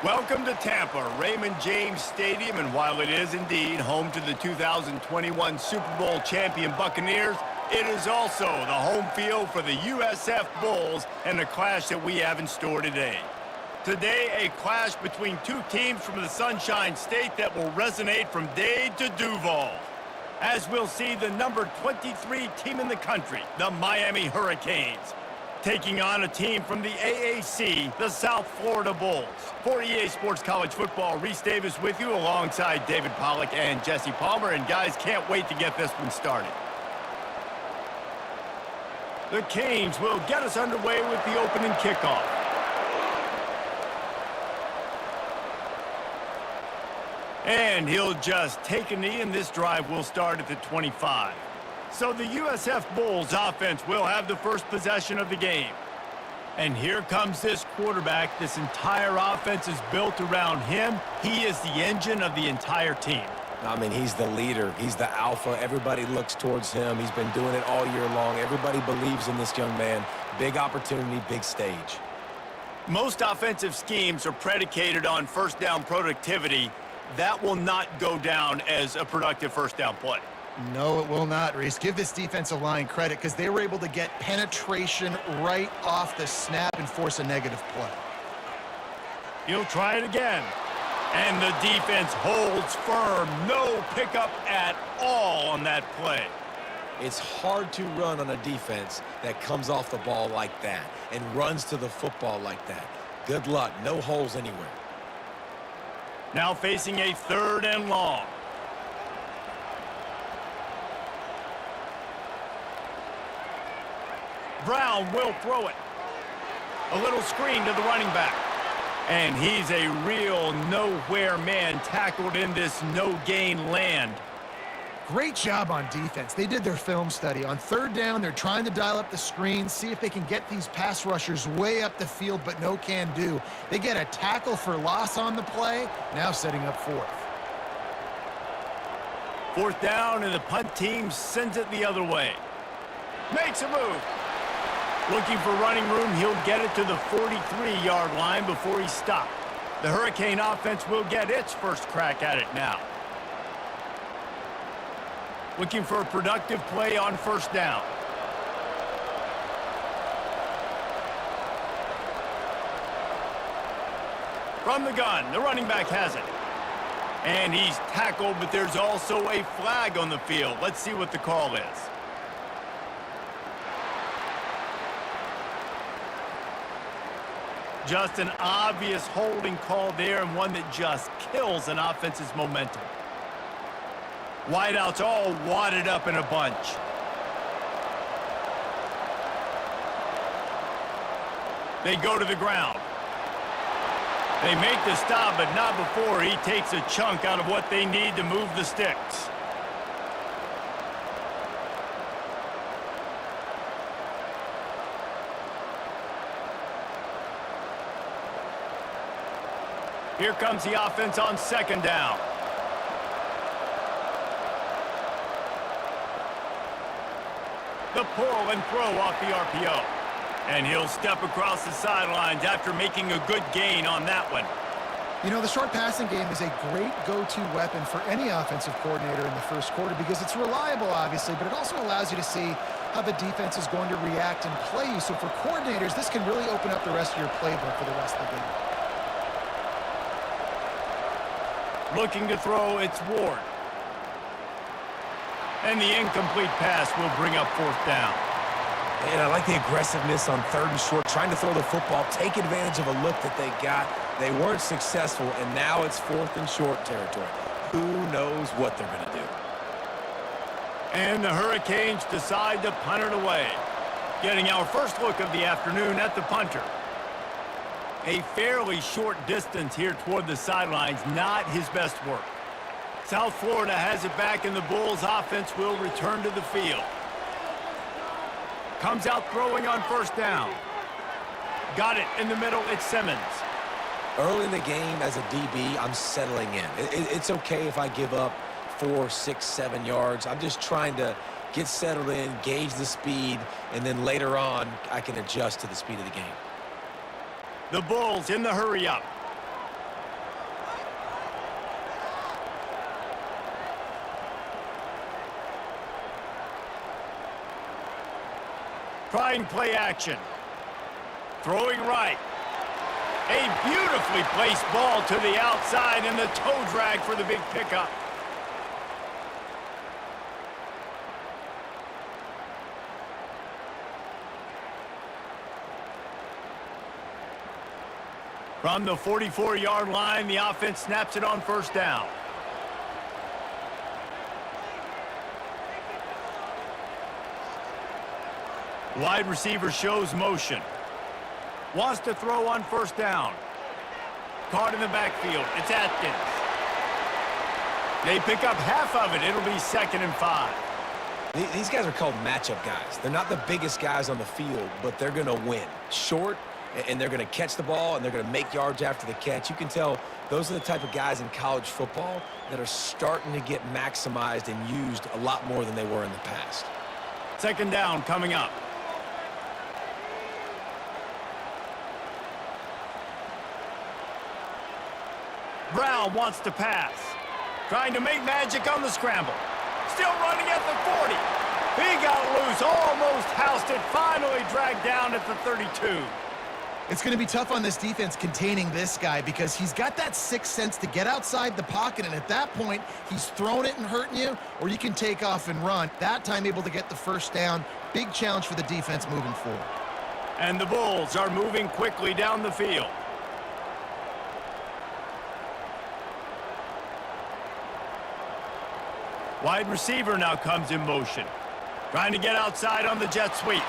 Welcome to Tampa, Raymond James Stadium, and while it is indeed home to the 2021 Super Bowl champion Buccaneers, it is also the home field for the USF Bulls and the clash that we have in store today. Today, a clash between two teams from the Sunshine State that will resonate from Dade to Duval. As we'll see, the number 23 team in the country, the Miami Hurricanes, taking on a team from the AAC, the South Florida Bulls. For EA Sports College Football, Reese Davis with you alongside David Pollack and Jesse Palmer. And guys, can't wait to get this one started. The Canes will get us underway with the opening kickoff. And he'll just take a knee, and this drive will start at the 25. So the USF Bulls offense will have the first possession of the game. And here comes this quarterback. This entire offense is built around him. He is the engine of the entire team. I mean, he's the leader. He's the alpha. Everybody looks towards him. He's been doing it all year long. Everybody believes in this young man. Big opportunity, big stage. Most offensive schemes are predicated on first down productivity. That will not go down as a productive first down play. No, it will not, Reese. Give this defensive line credit because they were able to get penetration right off the snap and force a negative play. He'll try it again. And the defense holds firm. No pickup at all on that play. It's hard to run on a defense that comes off the ball like that and runs to the football like that. Good luck. No holes anywhere. Now facing a 3rd and long. Brown will throw it. A little screen to the running back. And he's a real nowhere man, tackled in this no-gain land. Great job on defense. They did their film study. On 3rd down, they're trying to dial up the screen, see if they can get these pass rushers way up the field, but no can do. They get a tackle for loss on the play, now setting up 4th. 4th down, and the punt team sends it the other way. Makes a move. Looking for running room, he'll get it to the 43-yard line before he's stopped. The Hurricane offense will get its first crack at it now. Looking for a productive play on 1st down. From the gun, the running back has it. And he's tackled, but there's also a flag on the field. Let's see what the call is. Just an obvious holding call there, and one that just kills an offense's momentum. Wideouts all wadded up in a bunch. They go to the ground. They make the stop, but not before he takes a chunk out of what they need to move the sticks. Here comes the offense on 2nd down. The pull and throw off the RPO. And he'll step across the sidelines after making a good gain on that one. You know, the short passing game is a great go-to weapon for any offensive coordinator in the first quarter because it's reliable, obviously, but it also allows you to see how the defense is going to react and play you. So for coordinators, this can really open up the rest of your playbook for the rest of the game. Looking to throw, it's Ward. And the incomplete pass will bring up 4th down. And I like the aggressiveness on 3rd and short, trying to throw the football, take advantage of a look that they got. They weren't successful, and now it's 4th and short territory. Who knows what they're going to do? And the Hurricanes decide to punt it away. Getting our first look of the afternoon at the punter. A fairly short distance here toward the sidelines, not his best work. South Florida has it back, and the Bulls offense will return to the field. Comes out throwing on 1st down. Got it in the middle, it's Simmons. Early in the game as a DB, I'm settling in. It's okay if I give up 4, 6, 7 yards. I'm just trying to get settled in, gauge the speed, and then later on, I can adjust to the speed of the game. The Bulls in the hurry up. Trying play action. Throwing right. A beautifully placed ball to the outside and the toe drag for the big pickup. From the 44-yard line, the offense snaps it on first down. Wide receiver shows motion. Wants to throw on first down. Caught in the backfield. It's Atkins. They pick up half of it. It'll be 2nd and 5. These guys are called matchup guys. They're not the biggest guys on the field, but they're going to win. Short, and they're going to catch the ball, and they're going to make yards after the catch. You can tell those are the type of guys in college football that are starting to get maximized and used a lot more than they were in the past. 2nd down coming up. Brown wants to pass. Trying to make magic on the scramble. Still running at the 40. He got loose, almost housed it, finally dragged down at the 32. It's going to be tough on this defense containing this guy because he's got that sixth sense to get outside the pocket, and at that point, he's throwing it and hurting you, or you can take off and run. That time able to get the first down. Big challenge for the defense moving forward. And the Bulls are moving quickly down the field. Wide receiver now comes in motion. Trying to get outside on the jet sweep.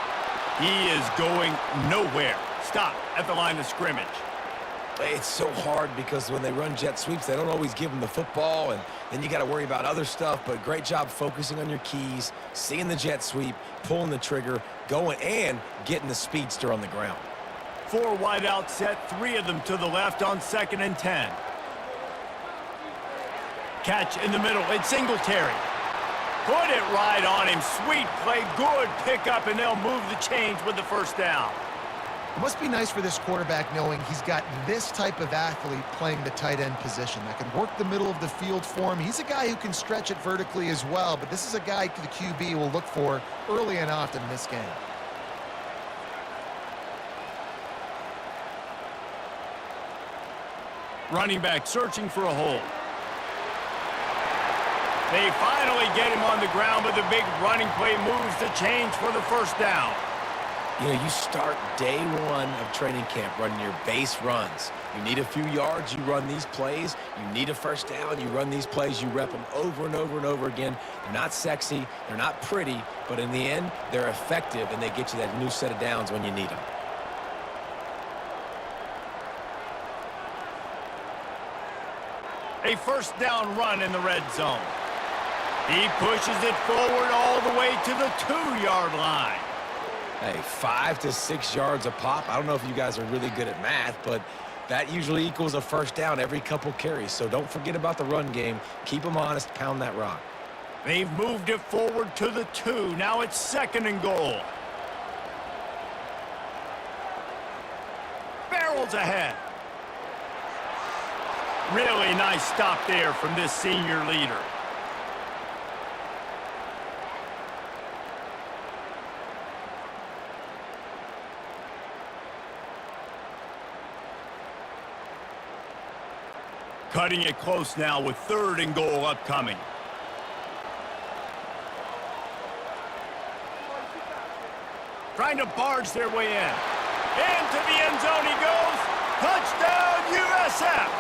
He is going nowhere. Stop at the line of scrimmage. It's so hard because when they run jet sweeps, they don't always give them the football, and then you got to worry about other stuff, but great job focusing on your keys, seeing the jet sweep, pulling the trigger, going, and getting the speedster on the ground. 4 wide out set, 3 of them to the left on 2nd and 10. Catch in the middle, it's Singletary. Put it right on him, sweet play, good pickup, and they'll move the chains with the first down. It must be nice for this quarterback knowing he's got this type of athlete playing the tight end position that can work the middle of the field for him. He's a guy who can stretch it vertically as well, but this is a guy the QB will look for early and often in this game. Running back searching for a hole. They finally get him on the ground, but the big running play moves the chains for the first down. You know, you start day one of training camp running your base runs. You need a few yards, you run these plays. You need a first down, you run these plays. You rep them over and over and over again. They're not sexy, they're not pretty, but in the end, they're effective, and they get you that new set of downs when you need them. A first down run in the red zone. He pushes it forward all the way to the 2-yard line. Hey, 5 to 6 yards a pop. I don't know if you guys are really good at math, but that usually equals a first down every couple carries. So don't forget about the run game. Keep them honest, pound that rock. They've moved it forward to the 2. Now it's 2nd and goal. Barrels ahead. Really nice stop there from this senior leader. Cutting it close now with 3rd and goal upcoming. Trying to barge their way in. Into the end zone he goes. Touchdown, USF.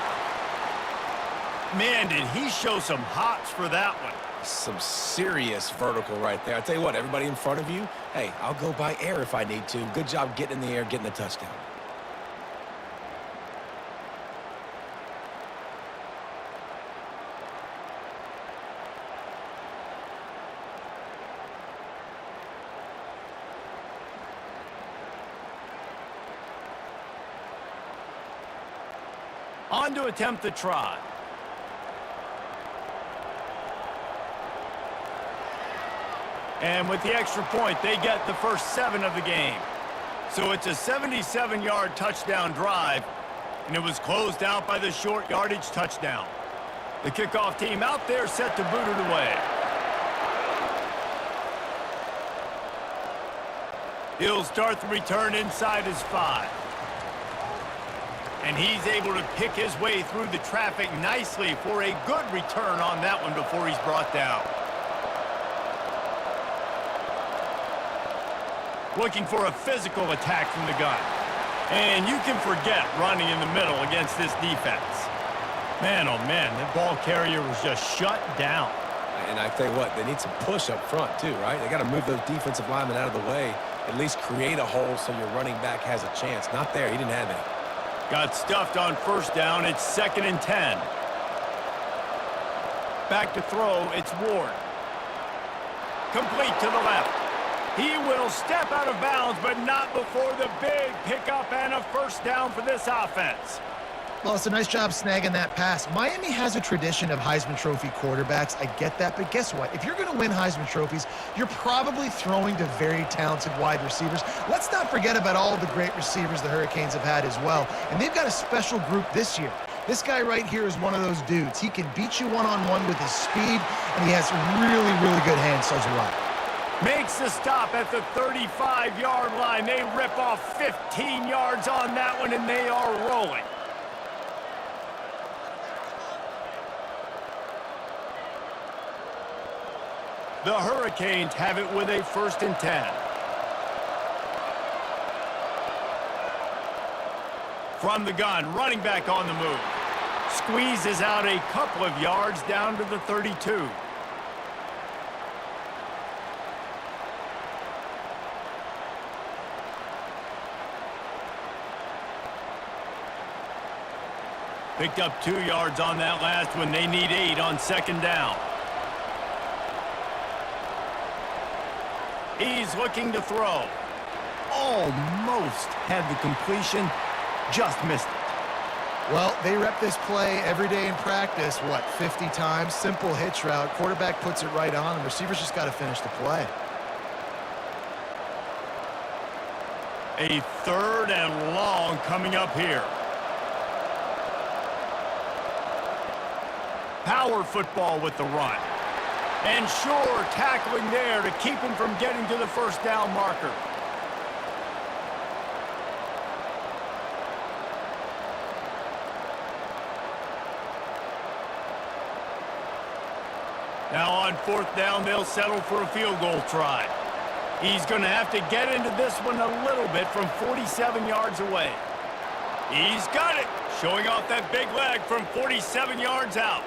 Man, did he show some hops for that one. Some serious vertical right there. I tell you what, everybody in front of you, hey, I'll go by air if I need to. Good job getting in the air, getting the touchdown. On to attempt the try. And with the extra point, they get the first 7 of the game. So it's a 77-yard touchdown drive, and it was closed out by the short yardage touchdown. The kickoff team out there set to boot it away. He'll start the return inside his 5. And he's able to pick his way through the traffic nicely for a good return on that one before he's brought down. Looking for a physical attack from the gun. And you can forget running in the middle against this defense. Man, oh man, that ball carrier was just shut down. And I tell you what, they need some push up front too, right? They got to move those defensive linemen out of the way, at least create a hole so your running back has a chance. Not there, he didn't have any. Got stuffed on first down, it's 2nd and 10. Back to throw, it's Ward. Complete to the left. He will step out of bounds, but not before the big pickup and a first down for this offense. Well, it's a nice job snagging that pass. Miami has a tradition of Heisman Trophy quarterbacks. I get that, but guess what? If you're going to win Heisman Trophies, you're probably throwing to very talented wide receivers. Let's not forget about all the great receivers the Hurricanes have had as well. And they've got a special group this year. This guy right here is one of those dudes. He can beat you one-on-one with his speed, and he has really, really good hands as well. Makes the stop at the 35-yard line. They rip off 15 yards on that one, and they are rolling. The Hurricanes have it with a 1st and 10. From the gun, running back on the move. Squeezes out a couple of yards down to the 32. Picked up 2 yards on that last one. They need 8 on 2nd down. He's looking to throw. Almost had the completion, just missed it. Well, they rep this play every day in practice, 50 times? Simple hitch route. Quarterback puts it right on, and receivers just got to finish the play. A 3rd and long coming up here. Power football with the run. And sure, tackling there to keep him from getting to the first down marker. Now on 4th down, they'll settle for a field goal try. He's going to have to get into this one a little bit from 47 yards away. He's got it, showing off that big leg from 47 yards out.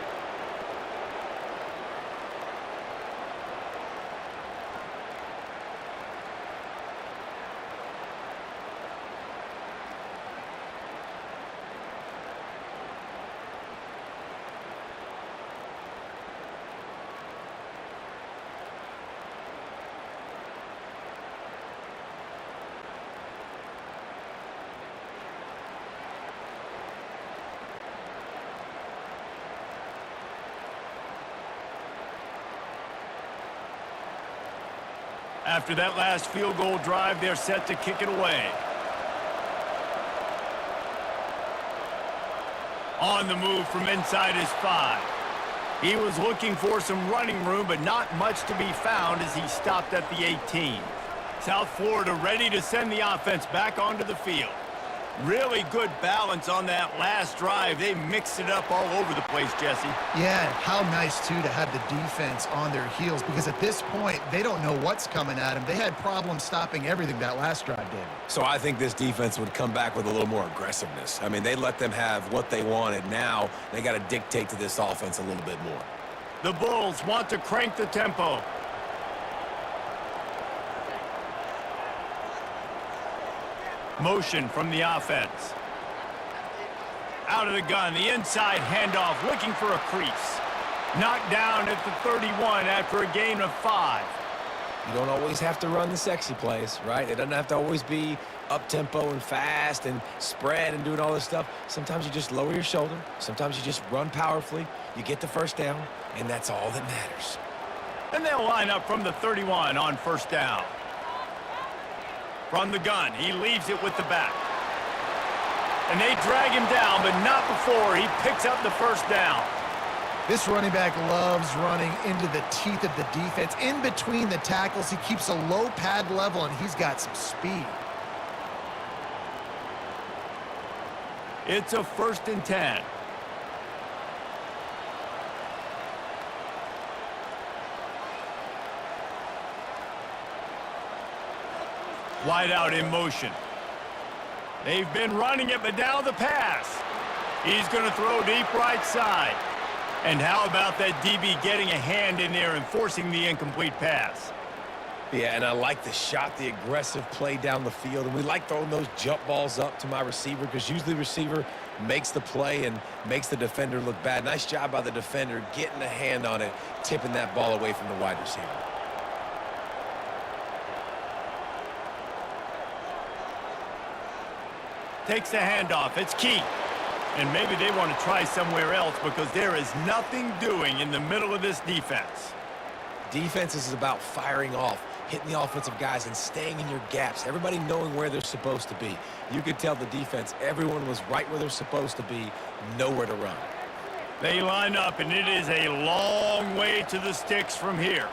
After that last field goal drive, they're set to kick it away. On the move from inside his 5. He was looking for some running room, but not much to be found as he stopped at the 18. South Florida ready to send the offense back onto the field. Really good balance on that last drive. They mixed it up all over the place, Jesse. Yeah, how nice, too, to have the defense on their heels, because at this point, they don't know what's coming at them. They had problems stopping everything that last drive did. So I think this defense would come back with a little more aggressiveness. I mean, they let them have what they wanted. Now they got to dictate to this offense a little bit more. The Bulls want to crank the tempo. Motion from the offense. Out of the gun, the inside handoff, looking for a crease. Knocked down at the 31 after a gain of 5. You don't always have to run the sexy plays, right? It doesn't have to always be up-tempo and fast and spread and doing all this stuff. Sometimes you just lower your shoulder. Sometimes you just run powerfully. You get the first down, and that's all that matters. And they'll line up from the 31 on first down. From the gun, he leaves it with the back. And they drag him down, but not before he picks up the first down. This running back loves running into the teeth of the defense. In between the tackles, he keeps a low pad level, and he's got some speed. It's a 1st and 10. Wide out in motion. They've been running it, but now the pass. He's going to throw deep right side. And how about that DB getting a hand in there and forcing the incomplete pass? Yeah, and I like the shot, the aggressive play down the field. And we like throwing those jump balls up to my receiver because usually the receiver makes the play and makes the defender look bad. Nice job by the defender getting a hand on it, tipping that ball away from the wide receiver. Takes the handoff. It's key. And maybe they want to try somewhere else because there is nothing doing in the middle of this defense. Defense is about firing off, hitting the offensive guys, and staying in your gaps. Everybody knowing where they're supposed to be. You could tell the defense, everyone was right where they're supposed to be, nowhere to run. They line up, and it is a long way to the sticks from here.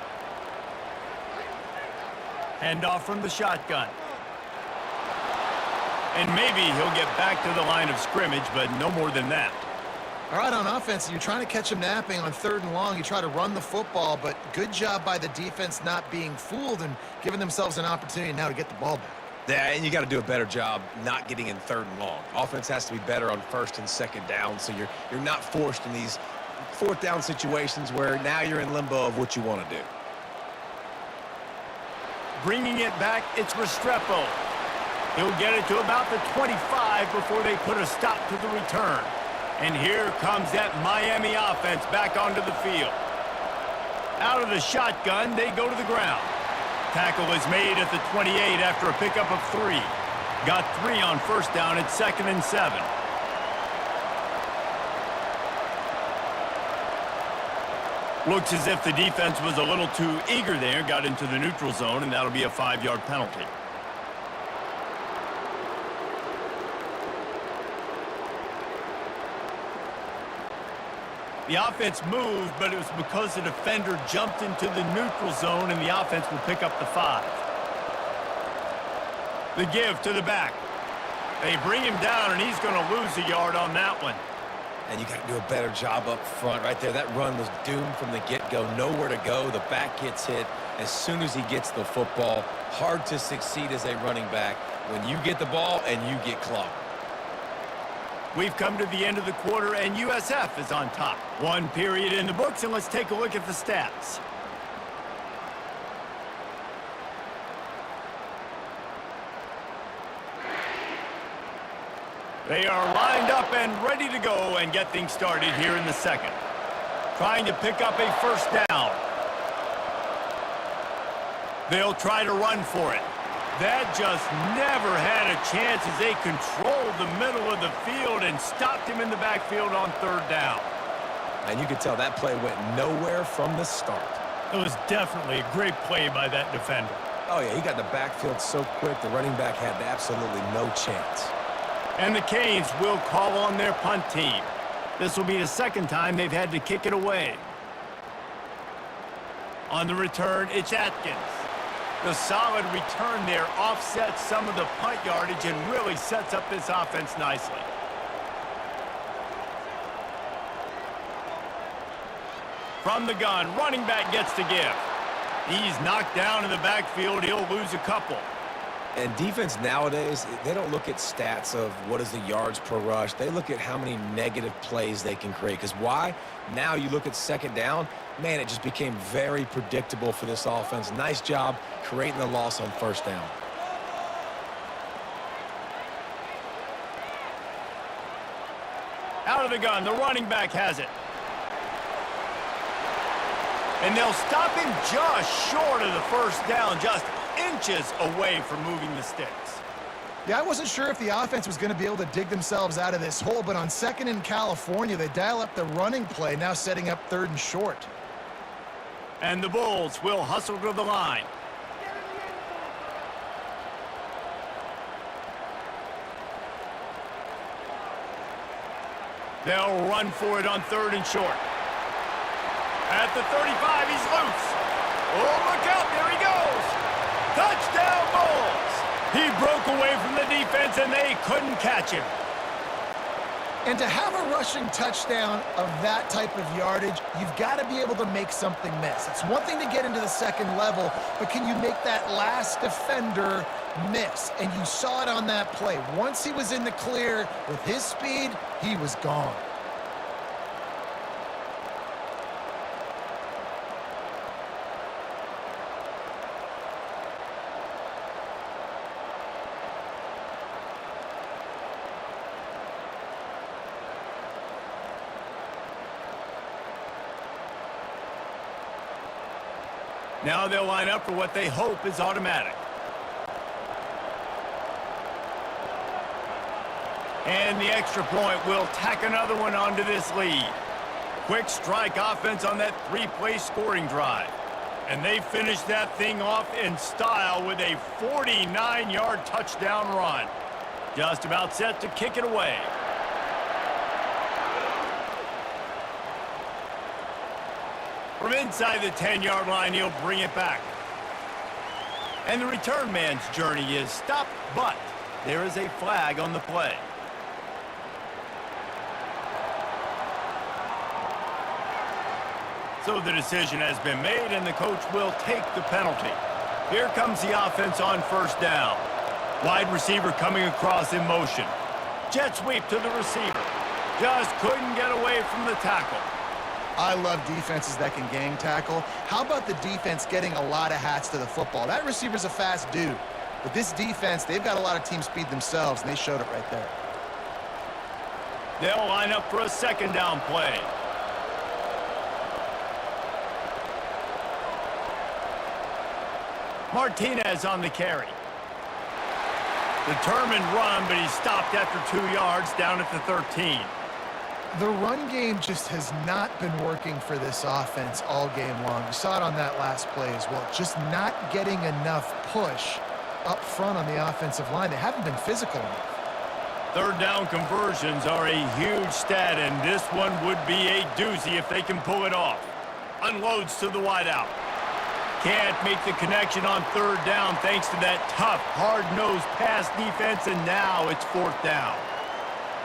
Handoff from the shotgun. And maybe he'll get back to the line of scrimmage, but no more than that. All right, on offense, you're trying to catch them napping on 3rd and long. You try to run the football, but good job by the defense not being fooled and giving themselves an opportunity now to get the ball back. Yeah, and you got to do a better job not getting in 3rd and long. Offense has to be better on 1st and 2nd down, so you're not forced in these 4th down situations where now you're in limbo of what you want to do. Bringing it back, it's Restrepo. He'll get it to about the 25 before they put a stop to the return. And here comes that Miami offense back onto the field. Out of the shotgun, they go to the ground. Tackle is made at the 28 after a pickup of 3. Got 3 on 1st down at 2nd and 7. Looks as if the defense was a little too eager there, got into the neutral zone, and that'll be a 5-yard penalty. The offense moved, but it was because the defender jumped into the neutral zone, and the offense will pick up the 5. The give to the back. They bring him down, and he's going to lose a yard on that one. And you got to do a better job up front right there. That run was doomed from the get-go. Nowhere to go. The back gets hit as soon as he gets the football. Hard to succeed as a running back when you get the ball and you get clogged. We've come to the end of the quarter, and USF is on top. 1 period in the books, and let's take a look at the stats. They are lined up and ready to go and get things started here in the 2nd. Trying to pick up a 1st down. They'll try to run for it. That just never had a chance as they controlled the middle of the field and stopped him in the backfield on 3rd down. And you could tell that play went nowhere from the start. It was definitely a great play by that defender. Oh, yeah, he got the backfield so quick, the running back had absolutely no chance. And the Canes will call on their punt team. This will be the 2nd time they've had to kick it away. On the return, it's Atkins. The solid return there offsets some of the punt yardage and really sets up this offense nicely. From the gun, running back gets the give. He's knocked down in the backfield. He'll lose a couple. And defense nowadays, they don't look at stats of what is the yards per rush. They look at how many negative plays they can create. Because why? Now you look at 2nd down, man, it just became very predictable for this offense. Nice job creating the loss on 1st down. Out of the gun, the running back has it. And they'll stop him just short of the 1st down, just inches away from moving the sticks. Yeah, I wasn't sure if the offense was going to be able to dig themselves out of this hole, but on 2nd in California, they dial up the running play, now setting up 3rd and short. And the Bulls will hustle to the line. They'll run for it on 3rd and short. At the 35, he's loose. Oh, look out, there he goes. Touchdown, Bulls. He broke away from the defense, and they couldn't catch him. And to have a rushing touchdown of that type of yardage, you've got to be able to make something miss. It's one thing to get into the second level, but can you make that last defender miss? And you saw it on that play. Once he was in the clear with his speed, he was gone. Now they'll line up for what they hope is automatic. And the extra point will tack another one onto this lead. Quick strike offense on that three-play scoring drive. And they finish that thing off in style with a 49-yard touchdown run. Just about set to kick it away. From inside the 10-yard line, he'll bring it back. And the return man's journey is stopped, but there is a flag on the play. So the decision has been made, and the coach will take the penalty. Here comes the offense on first down. Wide receiver coming across in motion. Jet sweep to the receiver. Just couldn't get away from the tackle. I love defenses that can gang tackle. How about the defense getting a lot of hats to the football? That receiver's a fast dude. But this defense, they've got a lot of team speed themselves, and they showed it right there. They'll line up for a second down play. Martinez on the carry. Determined run, but he stopped after 2 yards down at the 13. The run game just has not been working for this offense all game long. You saw it on that last play as well. Just not getting enough push up front on the offensive line. They haven't been physical enough. Third down conversions are a huge stat, and this one would be a doozy if they can pull it off. Unloads to the wideout. Can't make the connection on third down thanks to that tough, hard-nosed pass defense, and now it's fourth down.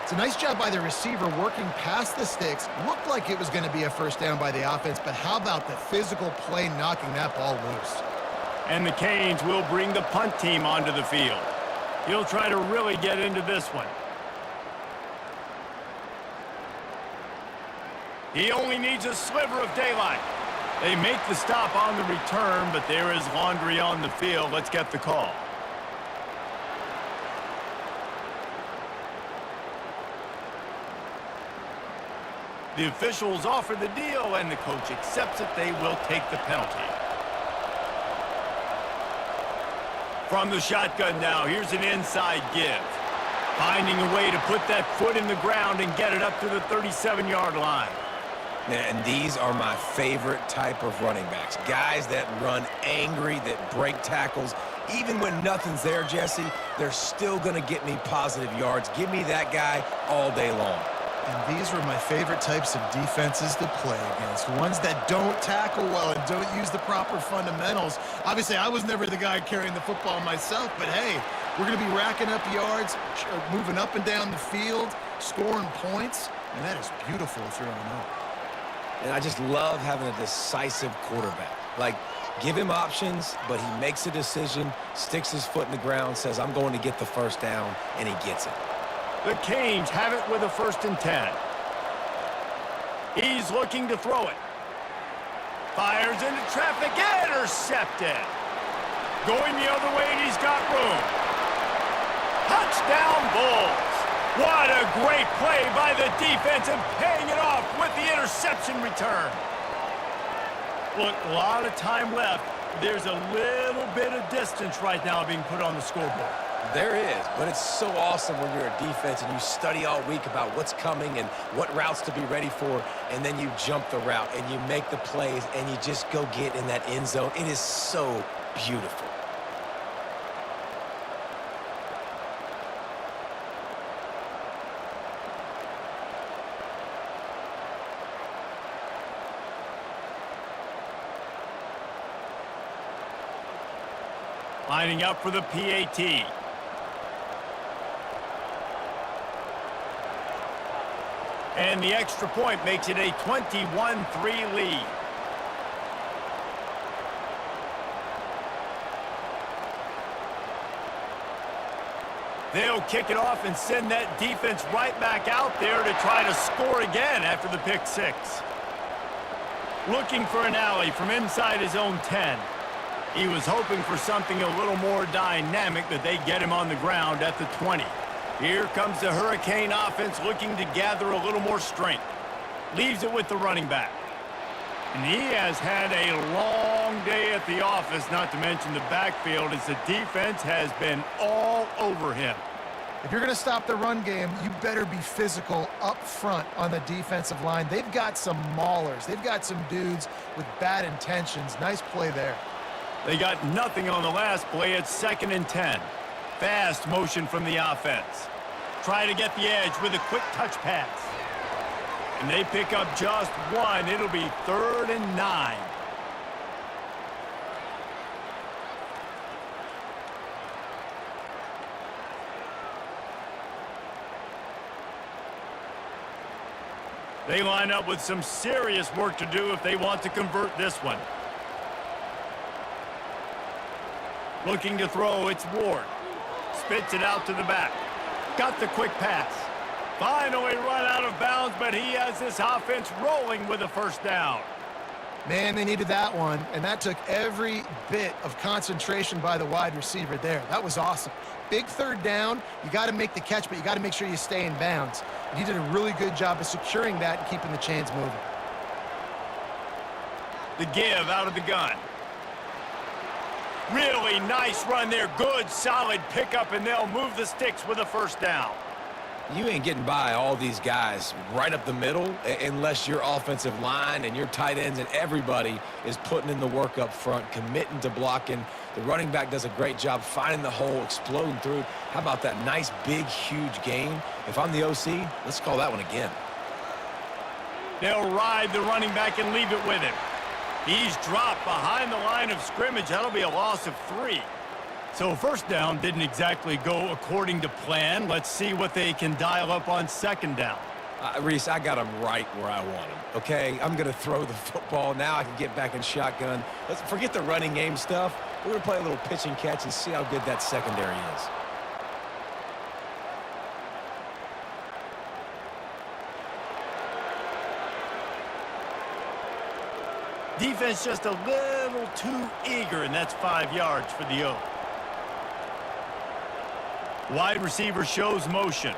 It's a nice job by the receiver working past the sticks. Looked like it was going to be a first down by the offense, but how about the physical play knocking that ball loose? And the Canes will bring the punt team onto the field. He'll try to really get into this one. He only needs a sliver of daylight. They make the stop on the return, but there is laundry on the field. Let's get the call. The officials offer the deal, and the coach accepts it. They will take the penalty. From the shotgun now, here's an inside give. Finding a way to put that foot in the ground and get it up to the 37-yard line. And these are my favorite type of running backs. Guys that run angry, that break tackles. Even when nothing's there, Jesse, they're still going to get me positive yards. Give me that guy all day long. And these were my favorite types of defenses to play against. Ones that don't tackle well and don't use the proper fundamentals. Obviously, I was never the guy carrying the football myself, but hey, we're going to be racking up yards, moving up and down the field, scoring points, and that is beautiful if you're on the And I just love having a decisive quarterback. Like, give him options, but he makes a decision, sticks his foot in the ground, says, I'm going to get the first down, and he gets it. The Canes have it with a 1st and 10. He's looking to throw it. Fires into traffic, intercepted. Going the other way, and he's got room. Touchdown, Bulls. What a great play by the defense and paying it off with the interception return. Look, a lot of time left. There's a little bit of distance right now being put on the scoreboard. There is, but it's so awesome when you're a defense and you study all week about what's coming and what routes to be ready for, and then you jump the route and you make the plays and you just go get in that end zone. It is so beautiful. Lining up for the PAT. And the extra point makes it a 21-3 lead. They'll kick it off and send that defense right back out there to try to score again after the pick six. Looking for an alley from inside his own 10. He was hoping for something a little more dynamic, but they get him on the ground at the 20. Here comes the Hurricane offense looking to gather a little more strength. Leaves it with the running back. And he has had a long day at the office, not to mention the backfield, as the defense has been all over him. If you're going to stop the run game, you better be physical up front on the defensive line. They've got some maulers. They've got some dudes with bad intentions. Nice play there. They got nothing on the last play. It's 2nd and 10. Fast motion from the offense. Try to get the edge with a quick touch pass. And they pick up just one. It'll be 3rd and 9. They line up with some serious work to do if they want to convert this one. Looking to throw, it's Ward. Spits it out to the back. Got the quick pass. Finally run out of bounds, but he has this offense rolling with a first down. Man, they needed that one, and that took every bit of concentration by the wide receiver there. That was awesome. Big 3rd down. You got to make the catch, but you got to make sure you stay in bounds. And he did a really good job of securing that and keeping the chains moving. The give out of the gun. Really nice run there. Good, solid pickup, and they'll move the sticks with a first down. You ain't getting by all these guys right up the middle unless your offensive line and your tight ends and everybody is putting in the work up front, committing to blocking. The running back does a great job finding the hole, exploding through. How about that nice, big, huge gain? If I'm the OC, let's call that one again. They'll ride the running back and leave it with him. He's dropped behind the line of scrimmage. That'll be a loss of 3. So first down didn't exactly go according to plan. Let's see what they can dial up on 2nd down. Reese, I got him right where I want him, okay? I'm going to throw the football. Now I can get back in shotgun. Let's forget the running game stuff. We're going to play a little pitch and catch and see how good that secondary is. Defense just a little too eager, and that's 5 yards for the Oak. Wide receiver shows motion.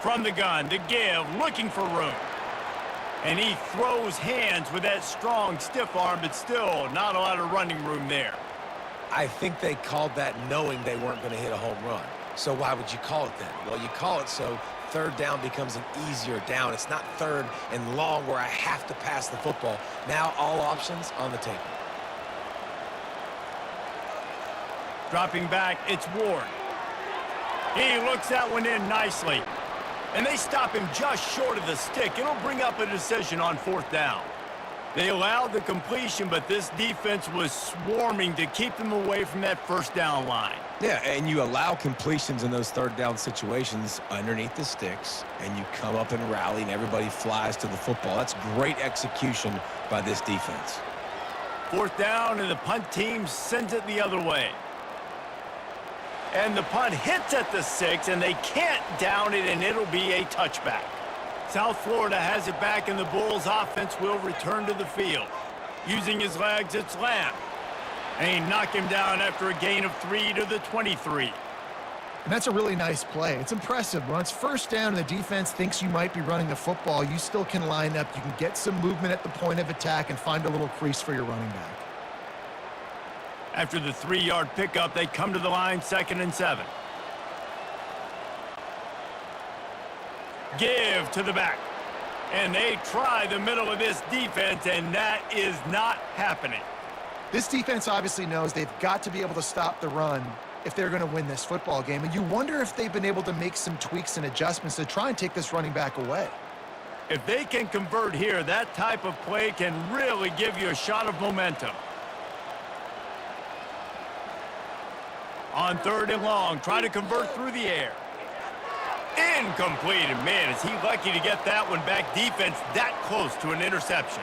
From the gun, the give, looking for room. And he throws hands with that strong, stiff arm, but still not a lot of running room there. I think they called that knowing they weren't going to hit a home run. So why would you call it then? Well, you call it so 3rd down becomes an easier down. It's not 3rd and long where I have to pass the football. Now all options on the table. Dropping back, it's Ward. He looks that one in nicely. And they stop him just short of the stick. It'll bring up a decision on 4th down. They allowed the completion, but this defense was swarming to keep them away from that first down line. Yeah, and you allow completions in those 3rd down situations underneath the sticks, and you come up and rally, and everybody flies to the football. That's great execution by this defense. 4th down, and the punt team sends it the other way. And the punt hits at the 6, and they can't down it, and it'll be a touchback. South Florida has it back, and the Bulls offense will return to the field. Using his legs, it's Lamb. And he knocked him down after a gain of 3 to the 23. And that's a really nice play. It's impressive. When it's 1st down and the defense thinks you might be running the football, you still can line up. You can get some movement at the point of attack and find a little crease for your running back. After the 3-yard pickup, they come to the line, 2nd and 7. Give to the back. And they try the middle of this defense, and that is not happening. This defense obviously knows they've got to be able to stop the run if they're going to win this football game. And you wonder if they've been able to make some tweaks and adjustments to try and take this running back away. If they can convert here, that type of play can really give you a shot of momentum. On 3rd and long, try to convert through the air. Incomplete, and man, is he lucky to get that one back. Defense that close to an interception.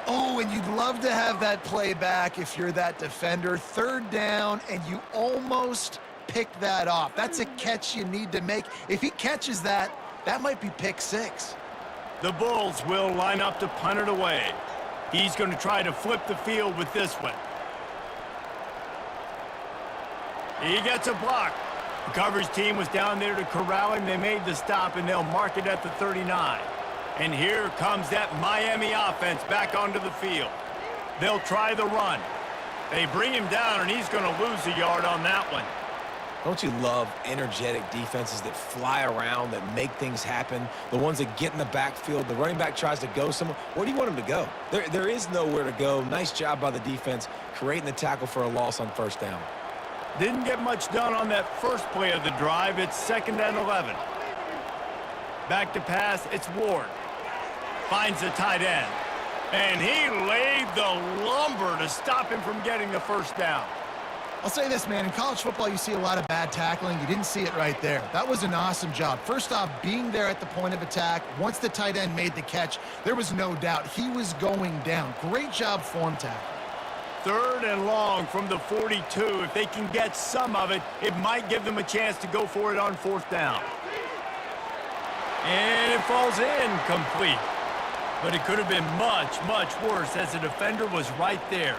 Oh, and you'd love to have that play back if you're that defender. 3rd down, and you almost pick that off. That's a catch you need to make. If he catches that, that might be pick 6. The Bulls will line up to punt it away. He's going to try to flip the field with this one. He gets a block. The coverage team was down there to corral him. They made the stop, and they'll mark it at the 39. And here comes that Miami offense back onto the field. They'll try the run. They bring him down, and he's going to lose a yard on that one. Don't you love energetic defenses that fly around, that make things happen? The ones that get in the backfield, the running back tries to go somewhere. Where do you want him to go? There is nowhere to go. Nice job by the defense creating the tackle for a loss on 1st down. Didn't get much done on that first play of the drive. It's 2nd and 11. Back to pass, it's Ward. Finds the tight end. And he laid the lumber to stop him from getting the 1st down. I'll say this, man. In college football, you see a lot of bad tackling. You didn't see it right there. That was an awesome job. First off, being there at the point of attack. Once the tight end made the catch, there was no doubt he was going down. Great job form tackle. 3rd and long from the 42. If they can get some of it, it might give them a chance to go for it on 4th down. And it falls in complete. But it could have been much, much worse as the defender was right there.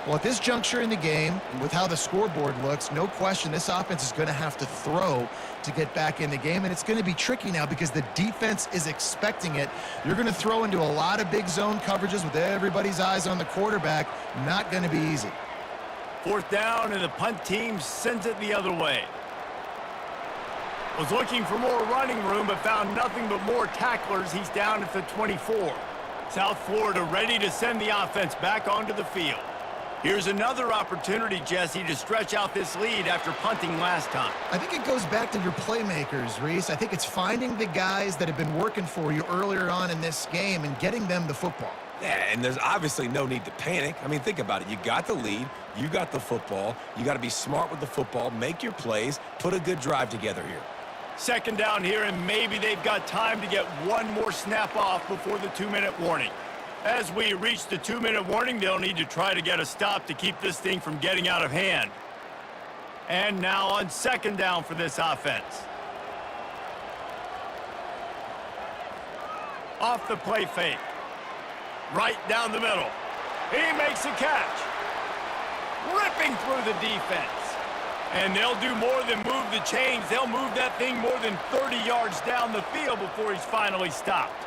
Well, at this juncture in the game, with how the scoreboard looks, no question this offense is going to have to throw to get back in the game, and it's going to be tricky now because the defense is expecting it. You're going to throw into a lot of big zone coverages with everybody's eyes on the quarterback. Not going to be easy. 4th down, and the punt team sends it the other way. Was looking for more running room, but found nothing but more tacklers. He's down at the 24. South Florida ready to send the offense back onto the field. Here's another opportunity, Jesse, to stretch out this lead after punting last time. I think it goes back to your playmakers, Reese. I think it's finding the guys that have been working for you earlier on in this game and getting them the football. Yeah, and there's obviously no need to panic. I mean, think about it. You got the lead. You got the football. You got to be smart with the football, make your plays, put a good drive together here. 2nd down here, and maybe they've got time to get one more snap off before the 2-minute warning. As we reach the 2-minute warning, they'll need to try to get a stop to keep this thing from getting out of hand. And now on 2nd down for this offense. Off the play fake. Right down the middle. He makes a catch. Ripping through the defense. And they'll do more than move the chains. They'll move that thing more than 30 yards down the field before he's finally stopped.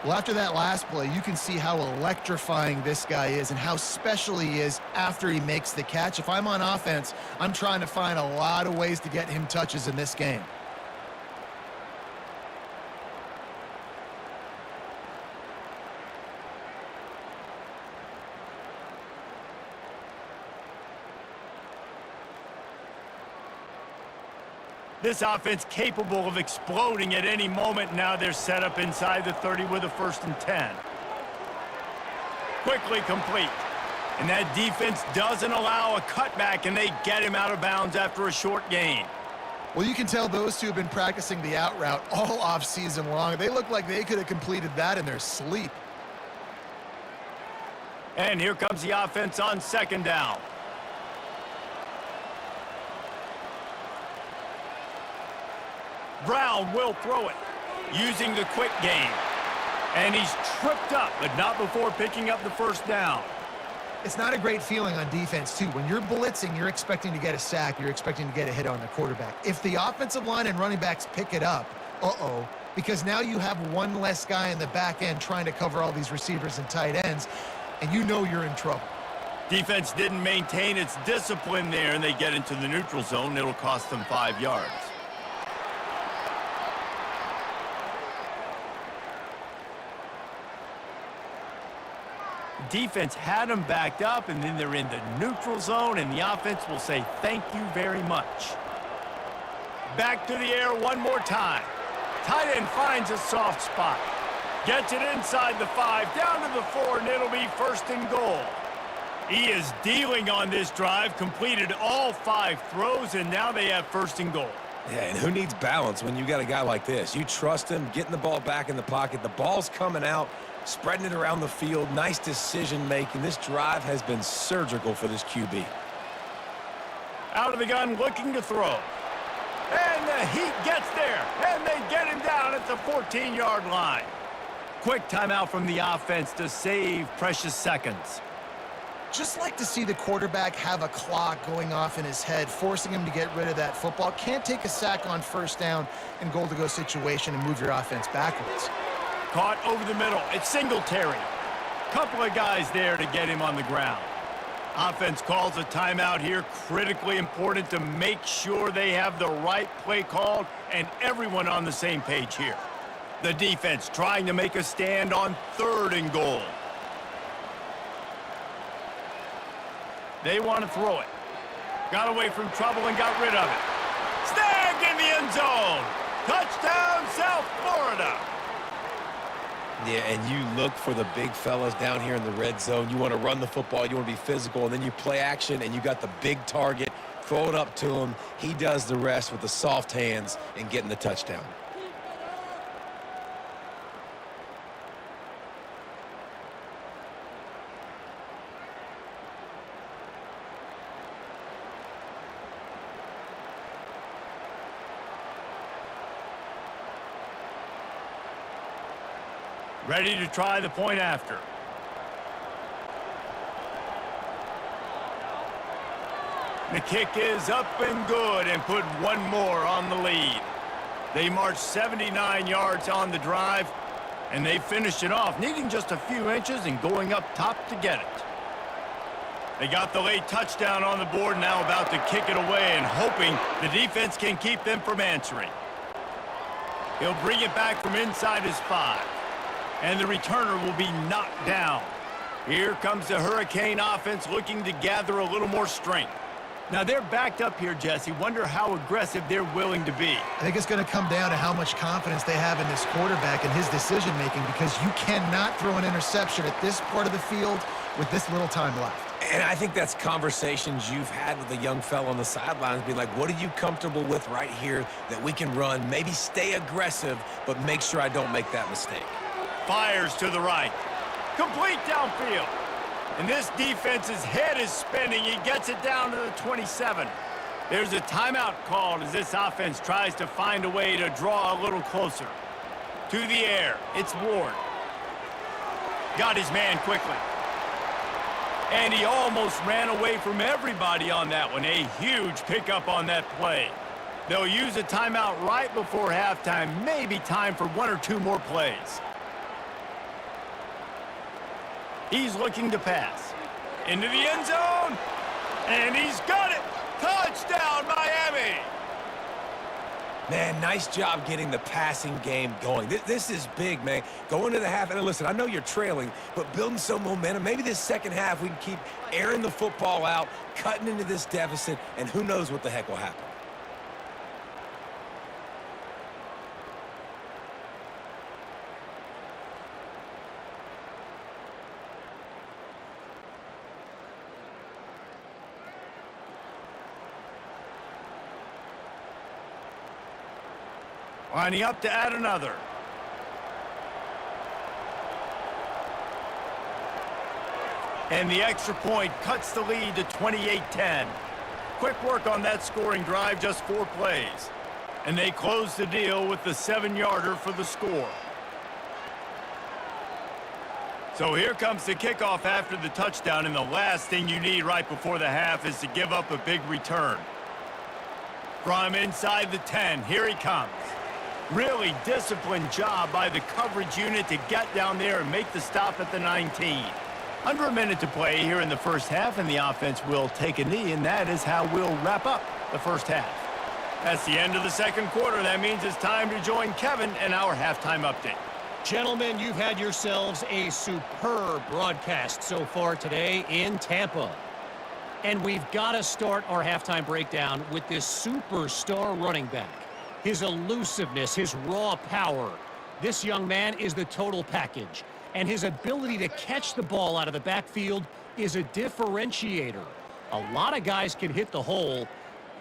Well, after that last play, you can see how electrifying this guy is and how special he is after he makes the catch. If I'm on offense, I'm trying to find a lot of ways to get him touches in this game. This offense capable of exploding at any moment. Now they're set up inside the 30 with a 1st and 10. Quickly complete. And that defense doesn't allow a cutback, and they get him out of bounds after a short gain. Well, you can tell those two have been practicing the out route all offseason long. They look like they could have completed that in their sleep. And here comes the offense on 2nd down. Brown will throw it, using the quick game. And he's tripped up, but not before picking up the 1st down. It's not a great feeling on defense, too. When you're blitzing, you're expecting to get a sack. You're expecting to get a hit on the quarterback. If the offensive line and running backs pick it up, because now you have one less guy in the back end trying to cover all these receivers and tight ends, and you know you're in trouble. Defense didn't maintain its discipline there, and they get into the neutral zone. It'll cost them 5 yards. Defense had them backed up, and then they're in the neutral zone, and the offense will say thank you very much. Back to the air one more time. Tight end finds a soft spot. Gets it inside the 5, down to the 4, and it'll be 1st and goal. He is dealing on this drive, completed all 5 throws, and now they have 1st and goal. Yeah, and who needs balance when you got a guy like this? You trust him, getting the ball back in the pocket. The ball's coming out, spreading it around the field. Nice decision-making. This drive has been surgical for this QB. Out of the gun, looking to throw. And the heat gets there, and they get him down at the 14-yard line. Quick timeout from the offense to save precious seconds. Just like to see the quarterback have a clock going off in his head, forcing him to get rid of that football. Can't take a sack on 1st down and goal-to-go situation and move your offense backwards. Caught over the middle. It's Singletary. Couple of guys there to get him on the ground. Offense calls a timeout here. Critically important to make sure they have the right play called and everyone on the same page here. The defense trying to make a stand on 3rd and goal. They want to throw it. Got away from trouble and got rid of it. Snagged in the end zone. Touchdown, South Florida. Yeah, and you look for the big fellas down here in the red zone. You want to run the football, you want to be physical, and then you play action, and you got the big target. Throw it up to him. He does the rest with the soft hands and getting the touchdown. Ready to try the point after. The kick is up and good and put one more on the lead. They marched 79 yards on the drive, and they finished it off, needing just a few inches and going up top to get it. They got the late touchdown on the board, now about to kick it away and hoping the defense can keep them from answering. He'll bring it back from inside his 5. And the returner will be knocked down. Here comes the Hurricane offense looking to gather a little more strength. Now they're backed up here, Jesse. Wonder how aggressive they're willing to be. I think it's going to come down to how much confidence they have in this quarterback and his decision-making, because you cannot throw an interception at this part of the field with this little time left. And I think that's conversations you've had with a young fella on the sidelines, being like, what are you comfortable with right here that we can run? Maybe stay aggressive, but make sure I don't make that mistake. Fires to the right. Complete downfield. And this defense's head is spinning. He gets it down to the 27. There's a timeout called as this offense tries to find a way to draw a little closer. To the air. It's Ward. Got his man quickly. And he almost ran away from everybody on that one. A huge pickup on that play. They'll use a timeout right before halftime. Maybe time for 1 or 2 more plays. He's looking to pass. Into the end zone. And he's got it. Touchdown, Miami. Man, nice job getting the passing game going. This is big, man. Going to the half, and listen, I know you're trailing, but building some momentum. Maybe this second half we can keep airing the football out, cutting into this deficit, and who knows what the heck will happen. Lining up to add another. And the extra point cuts the lead to 28-10. Quick work on that scoring drive, just 4 plays. And they close the deal with the 7-yarder for the score. So here comes the kickoff after the touchdown, and the last thing you need right before the half is to give up a big return. From inside the 10, here he comes. Really disciplined job by the coverage unit to get down there and make the stop at the 19. Under a minute to play here in the first half, and the offense will take a knee, and that is how we'll wrap up the first half. That's the end of the second quarter. That means it's time to join Kevin and our halftime update. Gentlemen, you've had yourselves a superb broadcast so far today in Tampa. And we've got to start our halftime breakdown with this superstar running back. His elusiveness, his raw power. This young man is the total package. and his ability to catch the ball out of the backfield is a differentiator. A lot of guys can hit the hole.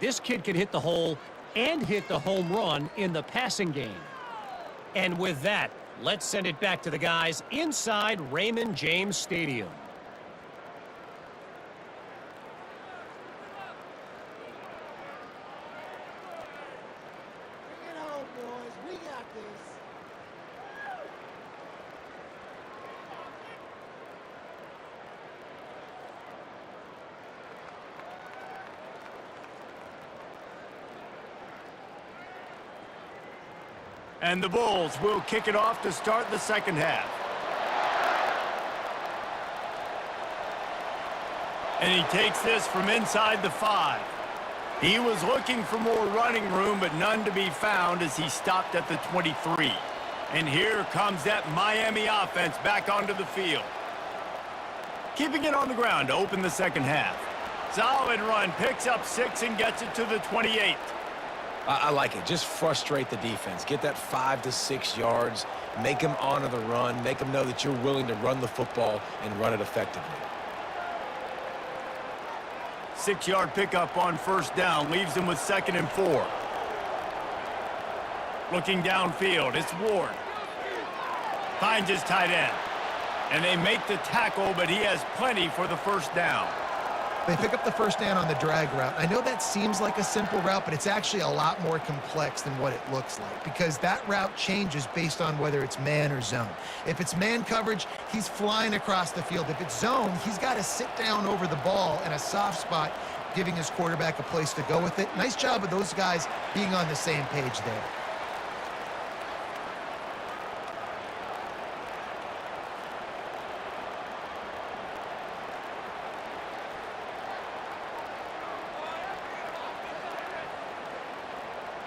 This kid can hit the hole and hit the home run in the passing game. And with that, let's send it back to the guys inside Raymond James Stadium. Bring it home, boys. We got this. And the Bulls will kick it off to start the second half. And he takes this from inside the 5. He was looking for more running room, but none to be found as he stopped at the 23. And here comes that Miami offense back onto the field. Keeping it on the ground to open the second half. Solid run, picks up 6 and gets it to the 28. I like it. Just frustrate the defense. Get that 5 to 6 yards. Make them honor the run. Make them know that you're willing to run the football and run it effectively. 6-yard pickup on first down leaves him with 2nd and 4. Looking downfield, it's Ward. Finds his tight end. And they make the tackle, but he has plenty for the first down. They pick up the first down on the drag route. I know that seems like a simple route, but it's actually a lot more complex than what it looks like because that route changes based on whether it's man or zone. If it's man coverage, he's flying across the field. If it's zone, he's got to sit down over the ball in a soft spot, giving his quarterback a place to go with it. Nice job of those guys being on the same page there.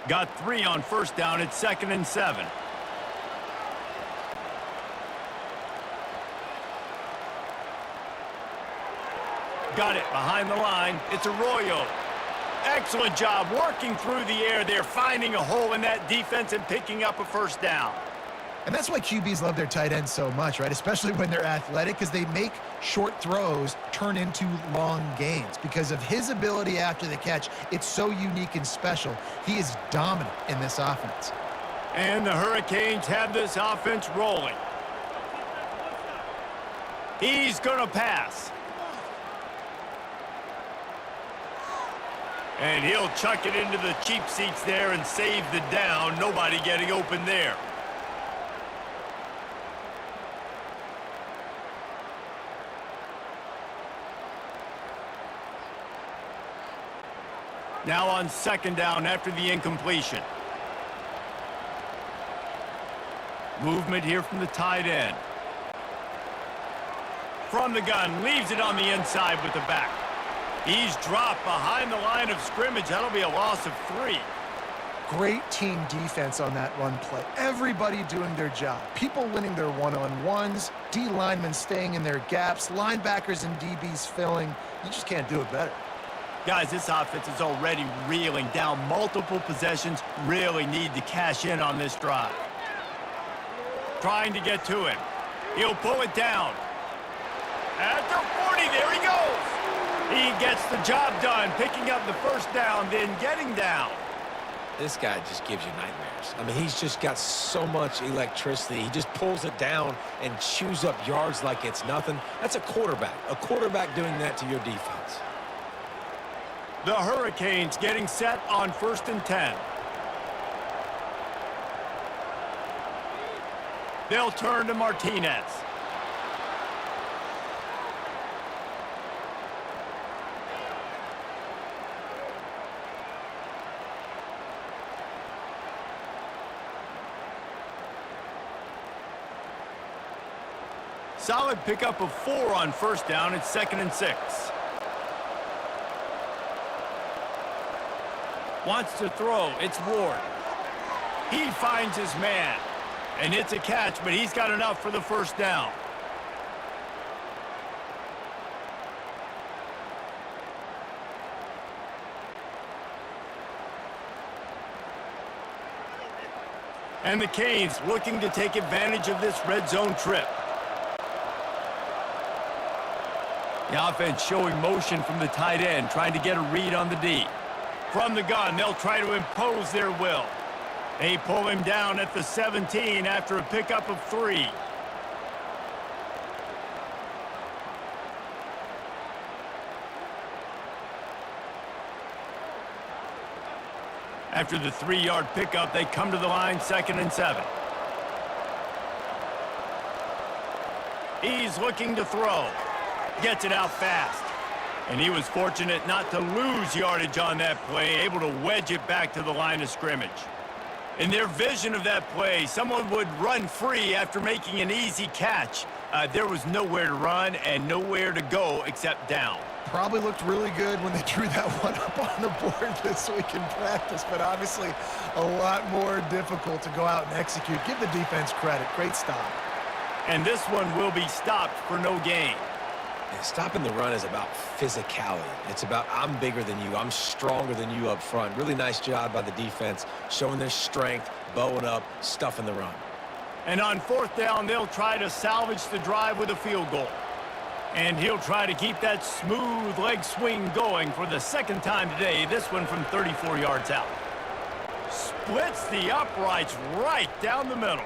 Got 3 on first down. It's 2nd and 7. Got it behind the line. It's Arroyo. Excellent job working through the air there, finding a hole in that defense and picking up a first down. And that's why QBs love their tight ends so much, right? Especially when they're athletic, because they make short throws turn into long gains. Because of his ability after the catch, it's so unique and special. He is dominant in this offense. And the Hurricanes have this offense rolling. He's going to pass. And he'll chuck it into the cheap seats there and save the down. Nobody getting open there. Now on 2nd down after the incompletion. Movement here from the tight end. From the gun, leaves it on the inside with the back. He's dropped behind the line of scrimmage. That'll be a loss of 3. Great team defense on that run play. Everybody doing their job. People winning their one-on-ones, D linemen staying in their gaps, linebackers and DBs filling. You just can't do it better. Guys, this offense is already reeling down multiple possessions. Really need to cash in on this drive. Trying to get to him. He'll pull it down. At the 40, there he goes. He gets the job done, picking up the first down, then getting down. This guy just gives you nightmares. I mean, he's just got so much electricity. He just pulls it down and chews up yards like it's nothing. That's a quarterback doing that to your defense. The Hurricanes getting set on 1st and 10. They'll turn to Martinez. Solid pickup of 4 on first down. It's 2nd and 6. Wants to throw. It's Ward. He finds his man. And it's a catch, but he's got enough for the first down. And the Canes looking to take advantage of this red zone trip. The offense showing motion from the tight end, trying to get a read on the D. From the gun, they'll try to impose their will. They pull him down at the 17 after a pickup of 3. After the 3-yard pickup, they come to the line, 2nd and 7. He's looking to throw. Gets it out fast. And he was fortunate not to lose yardage on that play, able to wedge it back to the line of scrimmage. In their vision of that play, someone would run free after making an easy catch. There was nowhere to run and nowhere to go except down. Probably looked really good when they drew that one up on the board this week in practice, but obviously a lot more difficult to go out and execute. Give the defense credit. Great stop. And this one will be stopped for no gain. And stopping the run is about physicality. It's about I'm bigger than you. I'm stronger than you up front. Really nice job by the defense, showing their strength, bowing up, stuffing the run. And on 4th down, they'll try to salvage the drive with a field goal. And he'll try to keep that smooth leg swing going for the 2nd time today, this one from 34 yards out. Splits the uprights right down the middle.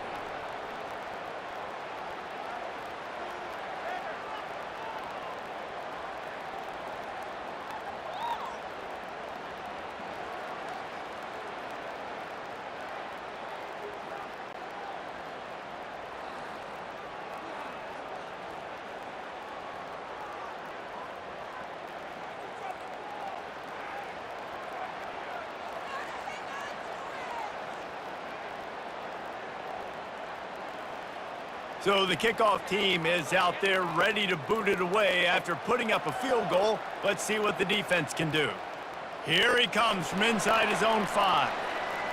So the kickoff team is out there ready to boot it away after putting up a field goal. Let's see what the defense can do. Here he comes from inside his own 5.